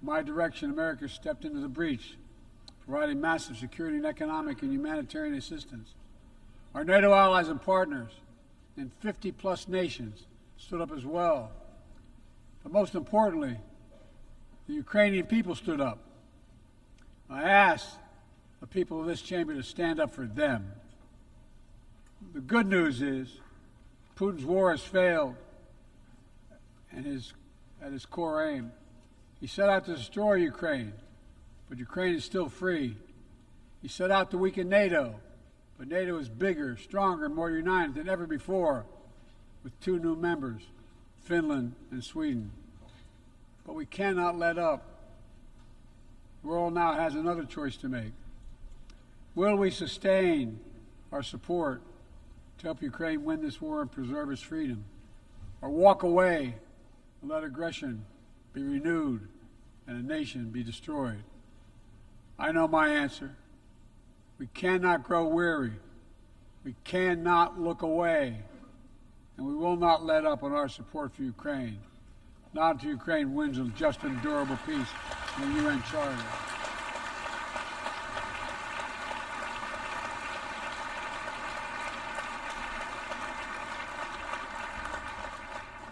my direction, America stepped into the breach, providing massive security and economic and humanitarian assistance. Our NATO allies and partners in 50-plus nations stood up as well. But most importantly, the Ukrainian people stood up. I asked the people of this chamber to stand up for them. The good news is Putin's war has failed and at his core aim. He set out to destroy Ukraine, but Ukraine is still free. He set out to weaken NATO, but NATO is bigger, stronger, and more united than ever before, with 2 new members, Finland and Sweden. But we cannot let up. The world now has another choice to make. Will we sustain our support to help Ukraine win this war and preserve its freedom, or walk away and let aggression be renewed and a nation be destroyed? I know my answer. We cannot grow weary. We cannot look away. And we will not let up on our support for Ukraine, not until Ukraine wins a just and durable peace in the UN Charter.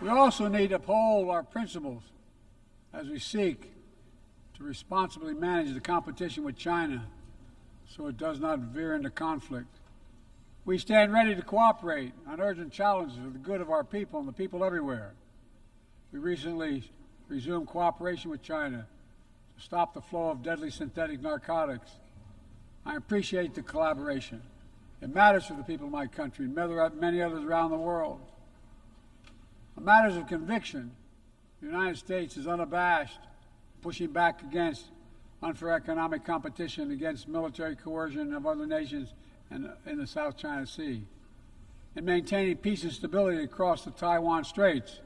We also need to uphold our principles as we seek to responsibly manage the competition with China so it does not veer into conflict. We stand ready to cooperate on urgent challenges for the good of our people and the people everywhere. We recently resumed cooperation with China to stop the flow of deadly synthetic narcotics. I appreciate the collaboration. It matters for the people of my country and many others around the world. On matters of conviction, the United States is unabashed, pushing back against unfair economic competition, against military coercion of other nations and in the South China Sea, in maintaining peace and stability across the Taiwan Straits,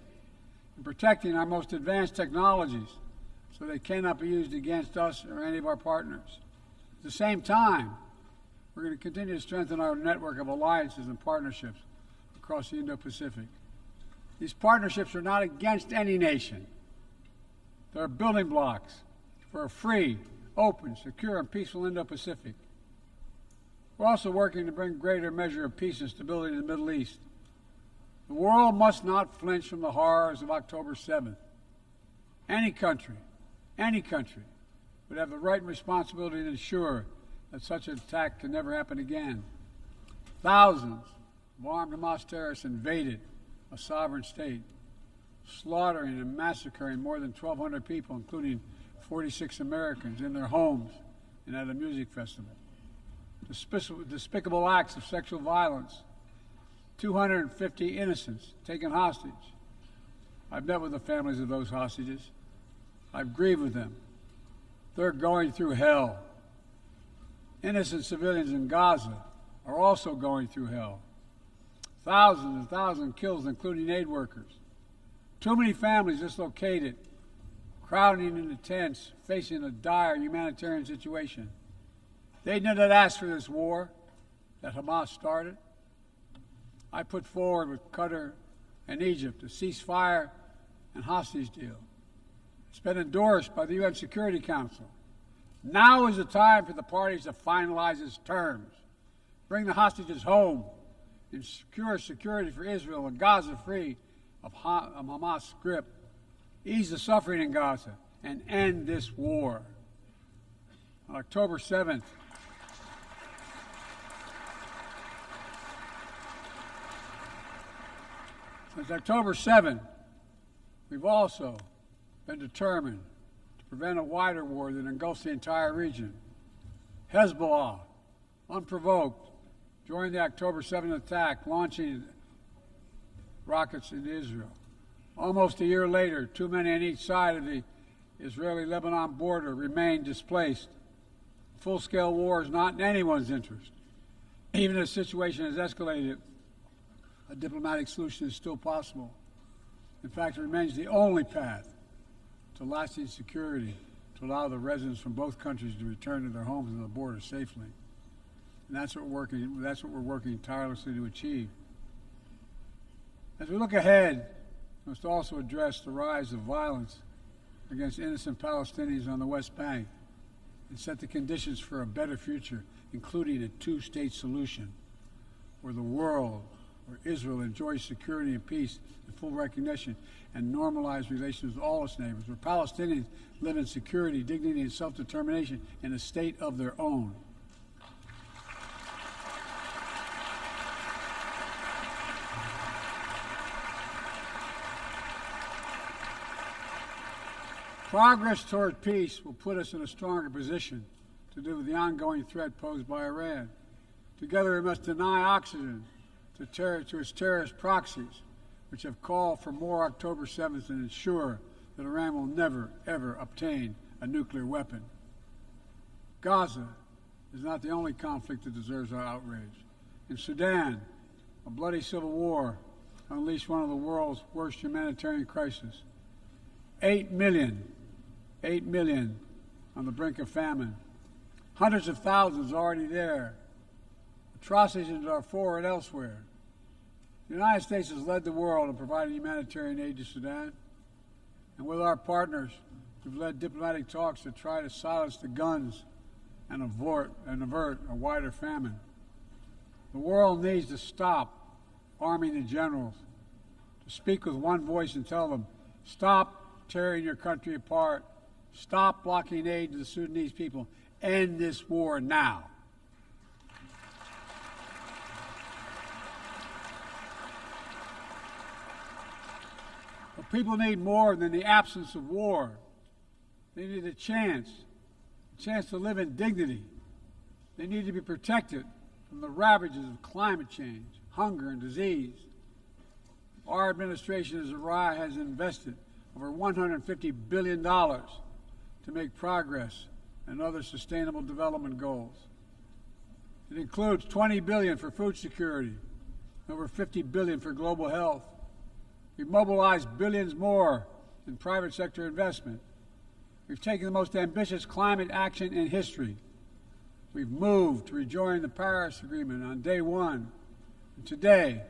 in protecting our most advanced technologies so they cannot be used against us or any of our partners. At the same time, we're going to continue to strengthen our network of alliances and partnerships across the Indo-Pacific. These partnerships are not against any nation. They're building blocks for a free, open, secure, and peaceful Indo-Pacific. We're also working to bring greater measure of peace and stability to the Middle East. The world must not flinch from the horrors of October 7th. Any country would have the right and responsibility to ensure that such an attack can never happen again. Thousands of armed Hamas terrorists invaded a sovereign state, slaughtering and massacring more than 1,200 people, including 46 Americans, in their homes and at a music festival. Despicable acts of sexual violence, 250 innocents taken hostage. I've met with the families of those hostages. I've grieved with them. They're going through hell. Innocent civilians in Gaza are also going through hell. Thousands and thousands killed, including aid workers. Too many families dislocated, crowding into tents, facing a dire humanitarian situation. They did not ask for this war that Hamas started. I put forward with Qatar and Egypt a ceasefire and hostage deal. It's been endorsed by the UN Security Council. Now is the time for the parties to finalize its terms, bring the hostages home, and secure security for Israel and Gaza free of Hamas grip, ease the suffering in Gaza, and end this war. On October 7th, since October 7th, we've also been determined to prevent a wider war that engulfs the entire region. Hezbollah, unprovoked, during the October 7th attack, launching rockets into Israel. Almost a year later, too many on each side of the Israeli-Lebanon border remain displaced. Full-scale war is not in anyone's interest. Even if the situation has escalated, a diplomatic solution is still possible. In fact, it remains the only path to lasting security to allow the residents from both countries to return to their homes and the border safely. And that's what we're working tirelessly to achieve. As we look ahead, we must also address the rise of violence against innocent Palestinians on the West Bank and set the conditions for a better future, including a two-state solution where the world where Israel enjoys security and peace and full recognition and normalized relations with all its neighbors, where Palestinians live in security, dignity, and self-determination in a state of their own. Progress toward peace will put us in a stronger position to deal with the ongoing threat posed by Iran. Together we must deny oxygen to its terrorist proxies, which have called for more October 7th and ensure that Iran will never, ever obtain a nuclear weapon. Gaza is not the only conflict that deserves our outrage. In Sudan, a bloody civil war unleashed one of the world's worst humanitarian crises. 8 million on the brink of famine. Hundreds of thousands already there. Atrocities in Darfur and elsewhere. The United States has led the world in providing humanitarian aid to Sudan. And with our partners, we've led diplomatic talks to try to silence the guns and avert a wider famine. The world needs to stop arming the generals, to speak with one voice and tell them, stop tearing your country apart, stop blocking aid to the Sudanese people, end this war now. But people need more than the absence of war. They need a chance to live in dignity. They need to be protected from the ravages of climate change, hunger, and disease. Our administration has invested over $150 billion to make progress and other sustainable development goals. It includes $20 billion for food security, and over $50 billion for global health. We've mobilized billions more in private sector investment. We've taken the most ambitious climate action in history. We've moved to rejoin the Paris Agreement on day one. And today,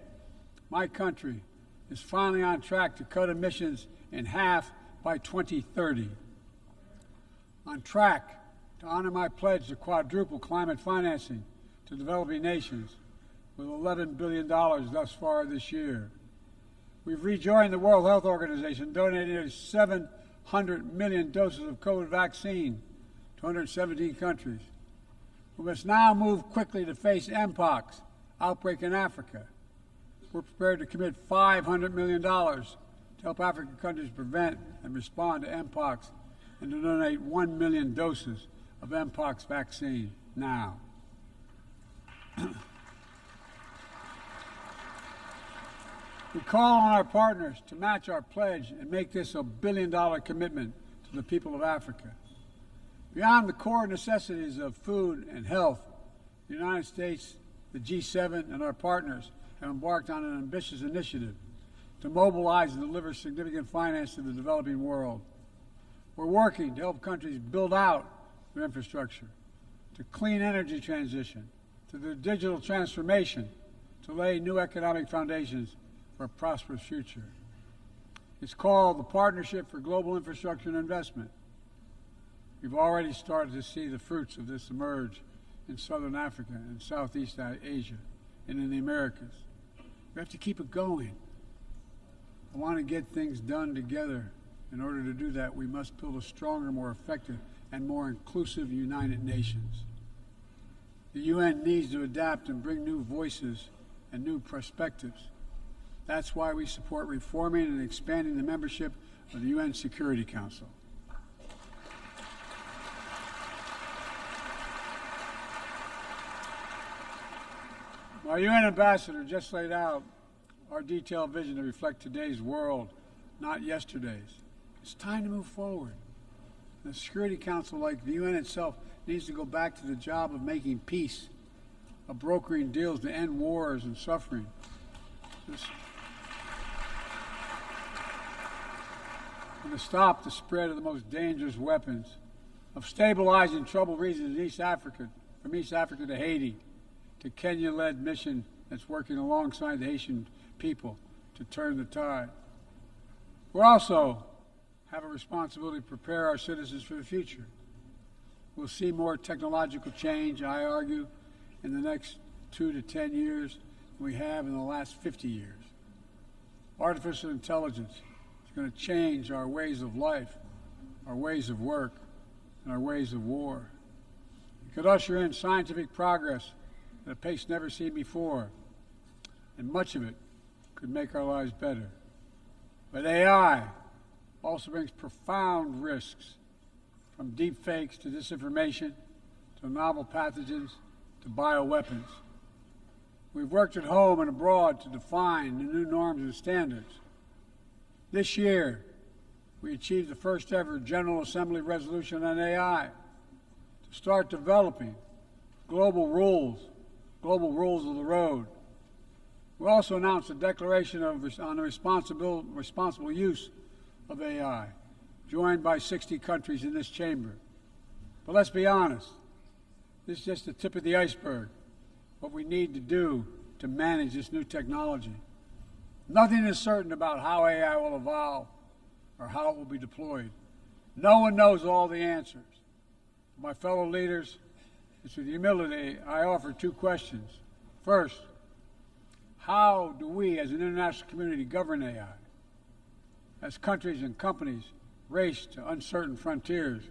my country is finally on track to cut emissions in half by 2030. On track to honor my pledge to quadruple climate financing to developing nations with $11 billion thus far this year. We've rejoined the World Health Organization, donating nearly 700 million doses of COVID vaccine to 117 countries. We must now move quickly to face Mpox outbreak in Africa. We're prepared to commit $500 million to help African countries prevent and respond to Mpox and to donate 1 million doses of Mpox vaccine now. We call on our partners to match our pledge and make this a billion-dollar commitment to the people of Africa. Beyond the core necessities of food and health, the United States, the G7, and our partners have embarked on an ambitious initiative to mobilize and deliver significant finance to the developing world. We're working to help countries build out their infrastructure, to clean energy transition, to their digital transformation, to lay new economic foundations for a prosperous future. It's called the Partnership for Global Infrastructure and Investment. We've already started to see the fruits of this emerge in Southern Africa and Southeast Asia and in the Americas. We have to keep it going. I want to get things done together. In order to do that, we must build a stronger, more effective, and more inclusive United Nations. The UN needs to adapt and bring new voices and new perspectives. That's why we support reforming and expanding the membership of the UN Security Council. My UN ambassador just laid out our detailed vision to reflect today's world, not yesterday's. It's time to move forward. The Security Council, like the UN itself, needs to go back to the job of making peace, of brokering deals to end wars and suffering. And to stop the spread of the most dangerous weapons, of stabilizing troubled regions in East Africa, from East Africa to Haiti, to Kenya-led mission that's working alongside the Haitian people to turn the tide. We also have a responsibility to prepare our citizens for the future. We'll see more technological change, I argue, in the next 2 to 10 years we have in the last 50 years. Artificial intelligence is going to change our ways of life, our ways of work, and our ways of war. It could usher in scientific progress at a pace never seen before, and much of it could make our lives better. But AI also brings profound risks, from deep fakes to disinformation, to novel pathogens, to bioweapons. We've worked at home and abroad to define the new norms and standards. This year, we achieved the first ever General Assembly resolution on AI to start developing global rules of the road. We also announced a declaration on the responsible use of AI, joined by 60 countries in this chamber. But let's be honest, this is just the tip of the iceberg, what we need to do to manage this new technology. Nothing is certain about how AI will evolve or how it will be deployed. No one knows all the answers. My fellow leaders, it's with humility I offer two questions. First, how do we as an international community govern AI? As countries and companies race to uncertain frontiers,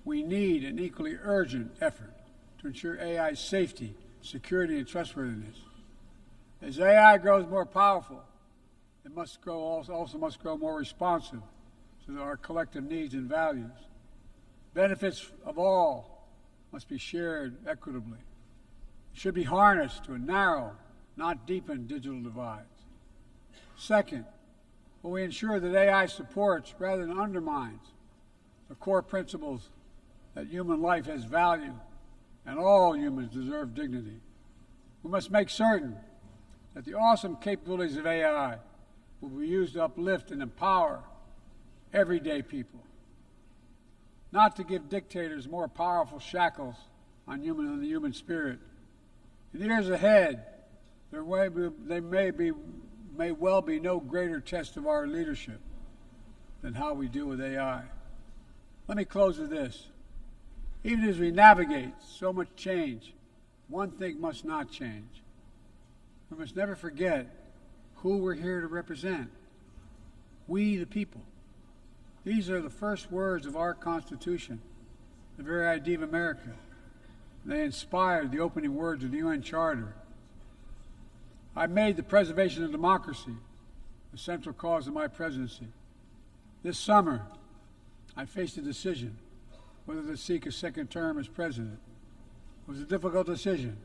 we need an equally urgent effort to ensure AI's safety, security, and trustworthiness. As AI grows more powerful, it also must grow more responsive to our collective needs and values. Benefits of all must be shared equitably. It should be harnessed to narrow, not deepen, digital divides. Second, will we ensure that AI supports rather than undermines the core principles that human life has value and all humans deserve dignity? We must make certain that the awesome capabilities of AI will be used to uplift and empower everyday people, not to give dictators more powerful shackles on the human spirit. In the years ahead, there may well be no greater test of our leadership than how we deal with AI. Let me close with this. Even as we navigate so much change, one thing must not change. We must never forget who we're here to represent. We, the people. These are the first words of our Constitution, the very idea of America. They inspired the opening words of the UN Charter. I made the preservation of democracy the central cause of my presidency. This summer, I faced a decision whether to seek a second term as president. It was a difficult decision.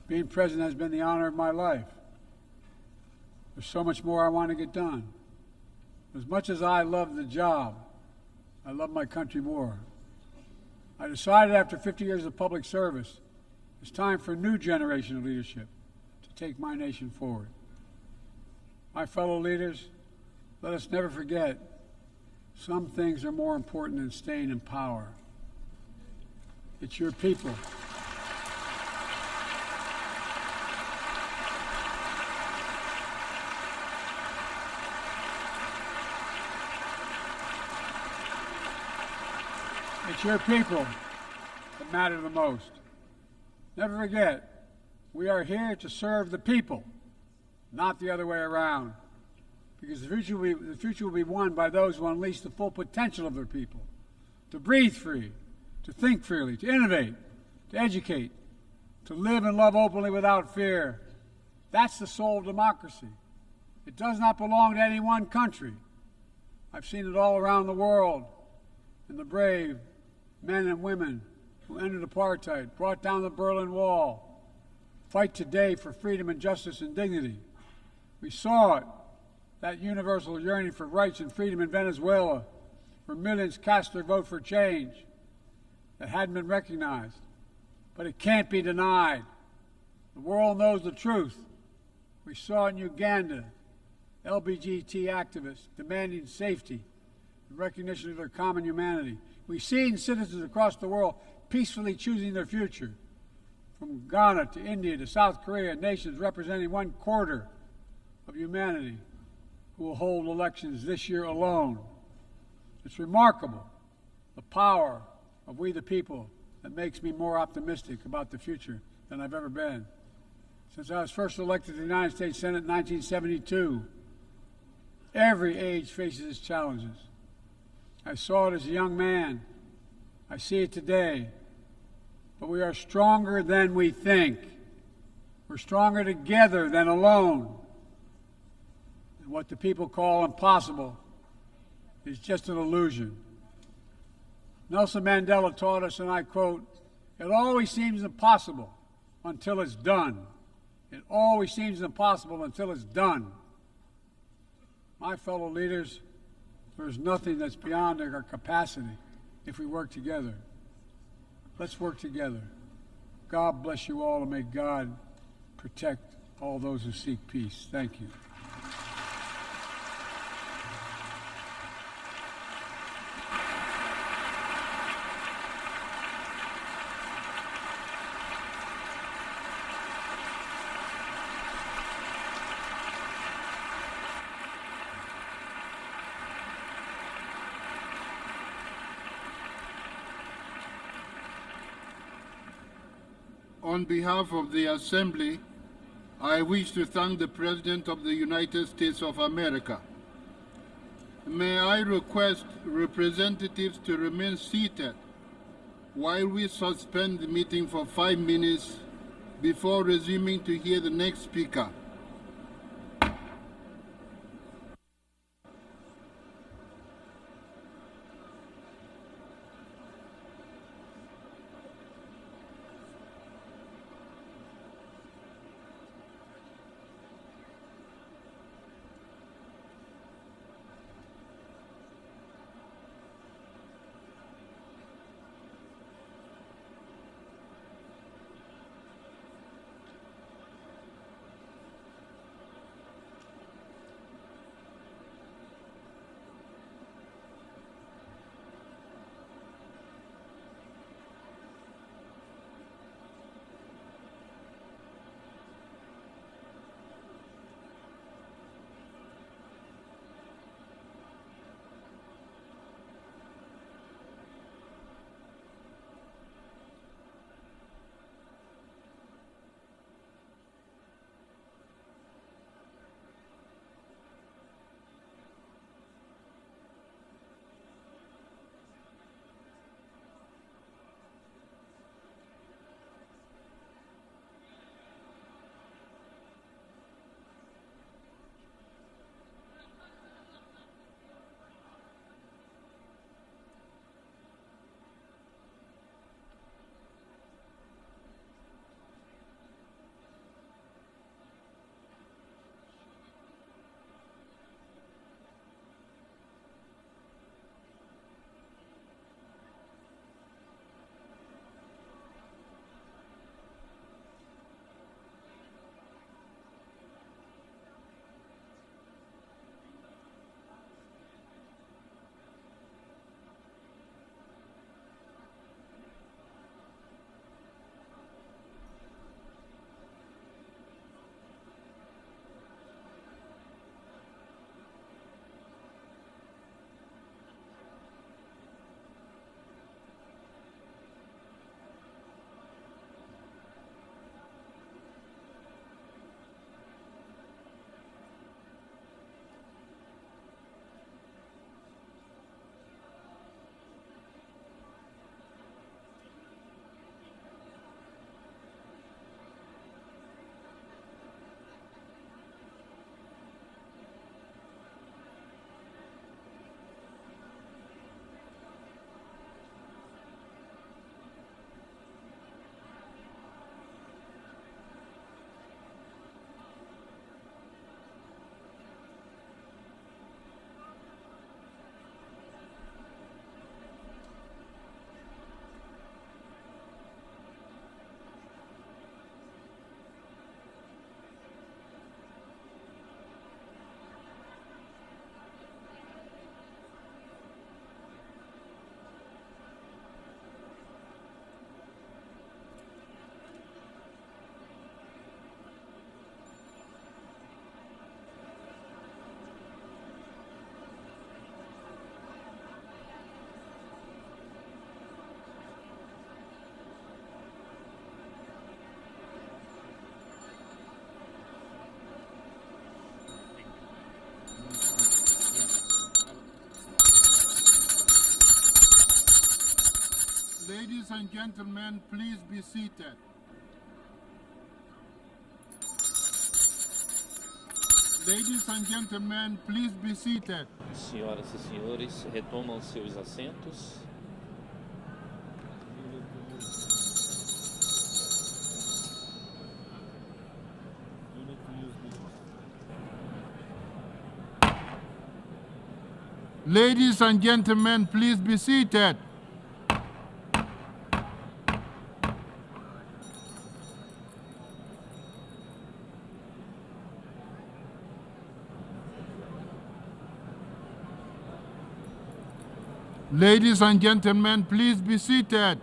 Being president has been the honor of my life. There's so much more I want to get done. As much as I love the job, I love my country more. I decided after 50 years of public service, it's time for a new generation of leadership to take my nation forward. My fellow leaders, let us never forget, some things are more important than staying in power. It's your people. It's your people that matter the most. Never forget, we are here to serve the people, not the other way around. Because the future will be won by those who unleash the full potential of their people, to breathe free, to think freely, to innovate, to educate, to live and love openly without fear. That's the soul of democracy. It does not belong to any one country. I've seen it all around the world, in the brave men and women who ended apartheid, brought down the Berlin Wall, fight today for freedom and justice and dignity. We saw it, that universal yearning for rights and freedom in Venezuela, where millions cast their vote for change that hadn't been recognized. But it can't be denied. The world knows the truth. We saw it in Uganda, LGBT activists demanding safety and recognition of their common humanity. We see it in citizens across the world peacefully choosing their future. From Ghana to India to South Korea, nations representing 1/4 of humanity who will hold elections this year alone. It's remarkable, the power of we the people, that makes me more optimistic about the future than I've ever been. since I was first elected to the United States Senate in 1972. Every age faces its challenges. I saw it as a young man. I see it today. But we are stronger than we think. We're stronger together than alone. And what the people call impossible is just an illusion. Nelson Mandela taught us, and I quote, "It always seems impossible until it's done." It always seems impossible until it's done. My fellow leaders, there's nothing that's beyond our capacity if we work together. Let's work together. God bless you all, and may God protect all those who seek peace. Thank you. On behalf of the Assembly, I wish to thank the President of the United States of America. May I request representatives to remain seated while we suspend the meeting for 5 minutes before resuming to hear the next speaker. Ladies and gentlemen, please be seated. Ladies and gentlemen, please be seated. Senhoras e senhores, retomam seus assentos. Ladies and gentlemen, please be seated. Ladies and gentlemen, please be seated.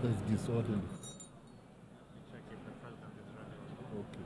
That's disorderly. Okay.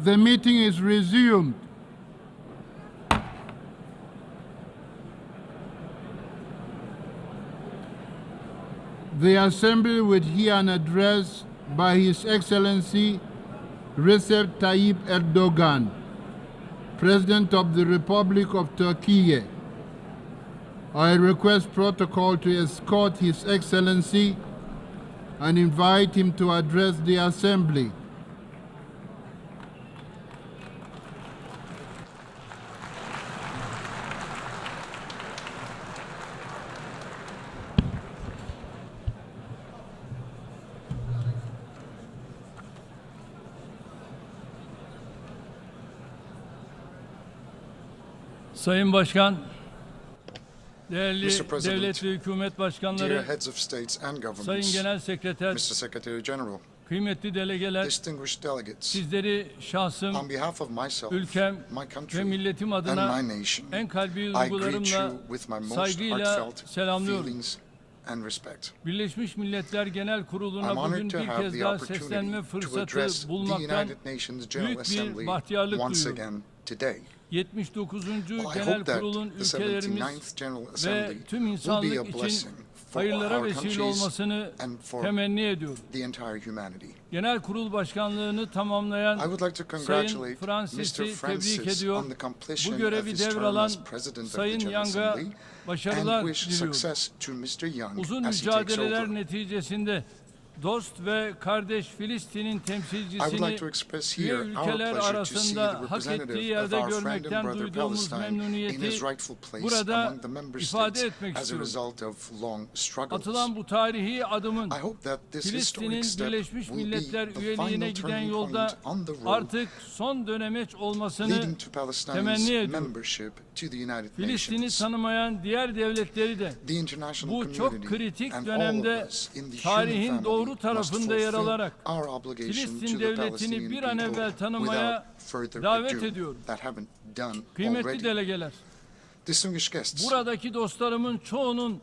The meeting is resumed. The Assembly will hear an address by His Excellency Recep Tayyip Erdogan, President of the Republic of Turkey. I request protocol to escort His Excellency and invite him to address the Assembly. Sayın Başkan, değerli Mr. President, devlet ve hükümet Dear başkanları, heads of states and Sayın governments, Genel Sekreter, Mr. Secretary General, kıymetli delegeler, distinguished delegates, sizleri şahsım, on behalf of myself, ülkem my ve country, milletim and adına my nation, en kalbi I greet duygularımla, you with my most saygıyla heartfelt selamlıyorum. feelings and respect. Birleşmiş Milletler Genel I'm Kurulu'na honored bugün to bir have kez the daha opportunity seslenme to address fırsatı the bulmaktan United Nations General büyük bir Assembly bahtiyarlık once duyuyorum. again today. 79. Well, I Genel hope that Kurul'un the ülkelerimiz 79th General ve Assembly tüm will be a insanlık için blessing for hayırlara our vesile countries olmasını and for temenni ediyorum. the entire humanity. Genel Kurul Başkanlığını tamamlayan I would like to Sayın congratulate Francis'i Mr. tebrik Francis ediyor. on the completion Bu of görevi his term devralan as President of the Sayın General Young'a Assembly başarılar and wish diliyorum. success to Mr. Young Uzun as he takes mücadeleler over. neticesinde dost ve kardeş Filistin'in I would like temsilcisini to express üye here our ülkeler pleasure to see the arasında hak ettiği representative of yerde our friend and görmekten brother duyduğumuz Palestine in memnuniyeti his rightful place burada among the member ifade states etmek as a istiyorum. result of long struggles. Atılan bu tarihi adımın I hope that this Filistin'in historic step Birleşmiş will be Milletler the üyeliğine final giden turning yolda point on the road artık son dönemeç olmasını leading to Palestine's temenni ediyorum. membership to the United Filistin'i Nations. tanımayan diğer devletleri de The international bu çok community kritik and all dönemde of us in the human tarihin family doğru must tarafında yer fulfill alarak our obligation Filistin to the devletini Palestinian bir an evvel people tanımaya without further davet ado ediyorum. that haven't done Kıymetli already. delegeler, Distinguished guests, buradaki dostlarımın çoğunun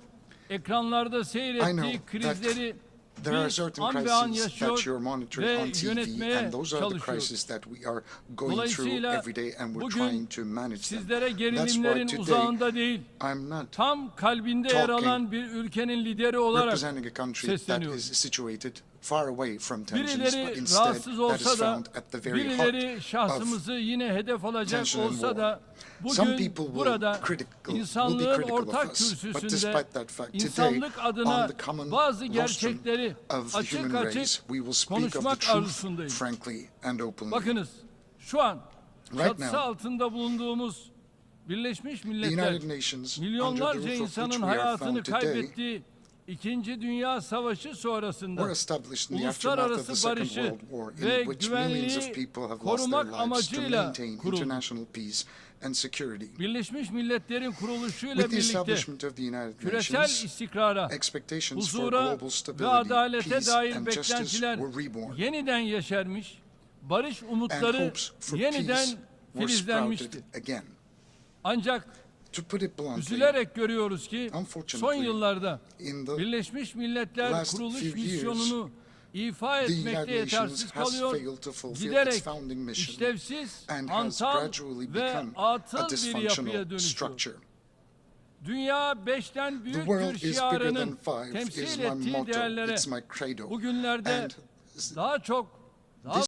ekranlarda I seyrettiği know that krizleri there are biz certain an be an crises yaşıyor that you're monitoring ve on TV, yönetmeye and those are the çalışıyoruz. crises that we are going through Dolayısıyla every day, and we're bugün trying to manage them. sizlere That's why gerilimlerin today uzağında değil, I'm not tam kalbinde yer talking alan bir ülkenin lideri olarak representing a country that sesleniyorum. is situated far away from tensions, but Birileri instead rahatsız that is olsa da, found at the very birileri heart şahsımızı of yine hedef alacak tension and olsa war. da, Some bugün people burada will be insanlığın critical ortak of us, but kürsüsünde despite that fact, today, insanlık adına on the common bazı rostrum gerçekleri of the açık human açık race, we will speak of the konuşmak truth arzusundayım. frankly and openly. Bakınız, şu an Right çatısı now, altında bulunduğumuz Birleşmiş the Milletler, United Nations, under the milyonlarca roof of which insanın we are hayatını found today, kaybettiği İkinci Dünya Savaşı were sonrasında established in the aftermath of the uluslararası Second barışı World War, ve in which millions of güvenliği people have lost their korumak lives to amacıyla maintain kuruldu. international peace and security. Birleşmiş Milletler'in kuruluşuyla With the birlikte establishment of the United küresel Nations, istikrara, expectations for huzura global ve stability, adalete peace dair and justice beklentiler were reborn, yeniden yeşermiş, barış and umutları hopes for yeniden peace were filizlenmişti. sprouted again. Ancak To put it bluntly, üzülerek görüyoruz ki son Unfortunately, yıllarda in the Birleşmiş Milletler last kuruluş few years, misyonunu ifa the etmekte United Nations yetersiz has kalıyor, failed to fulfill its giderek founding mission işlevsiz, and has hantal gradually ve become a atıl bir yapıya dysfunctional dönüşüyor. structure. Dünya beşten The büyüktür world is bigger şiarının than five is temsil my ettiği motto, değerlere it's my credo. bugünlerde And daha çok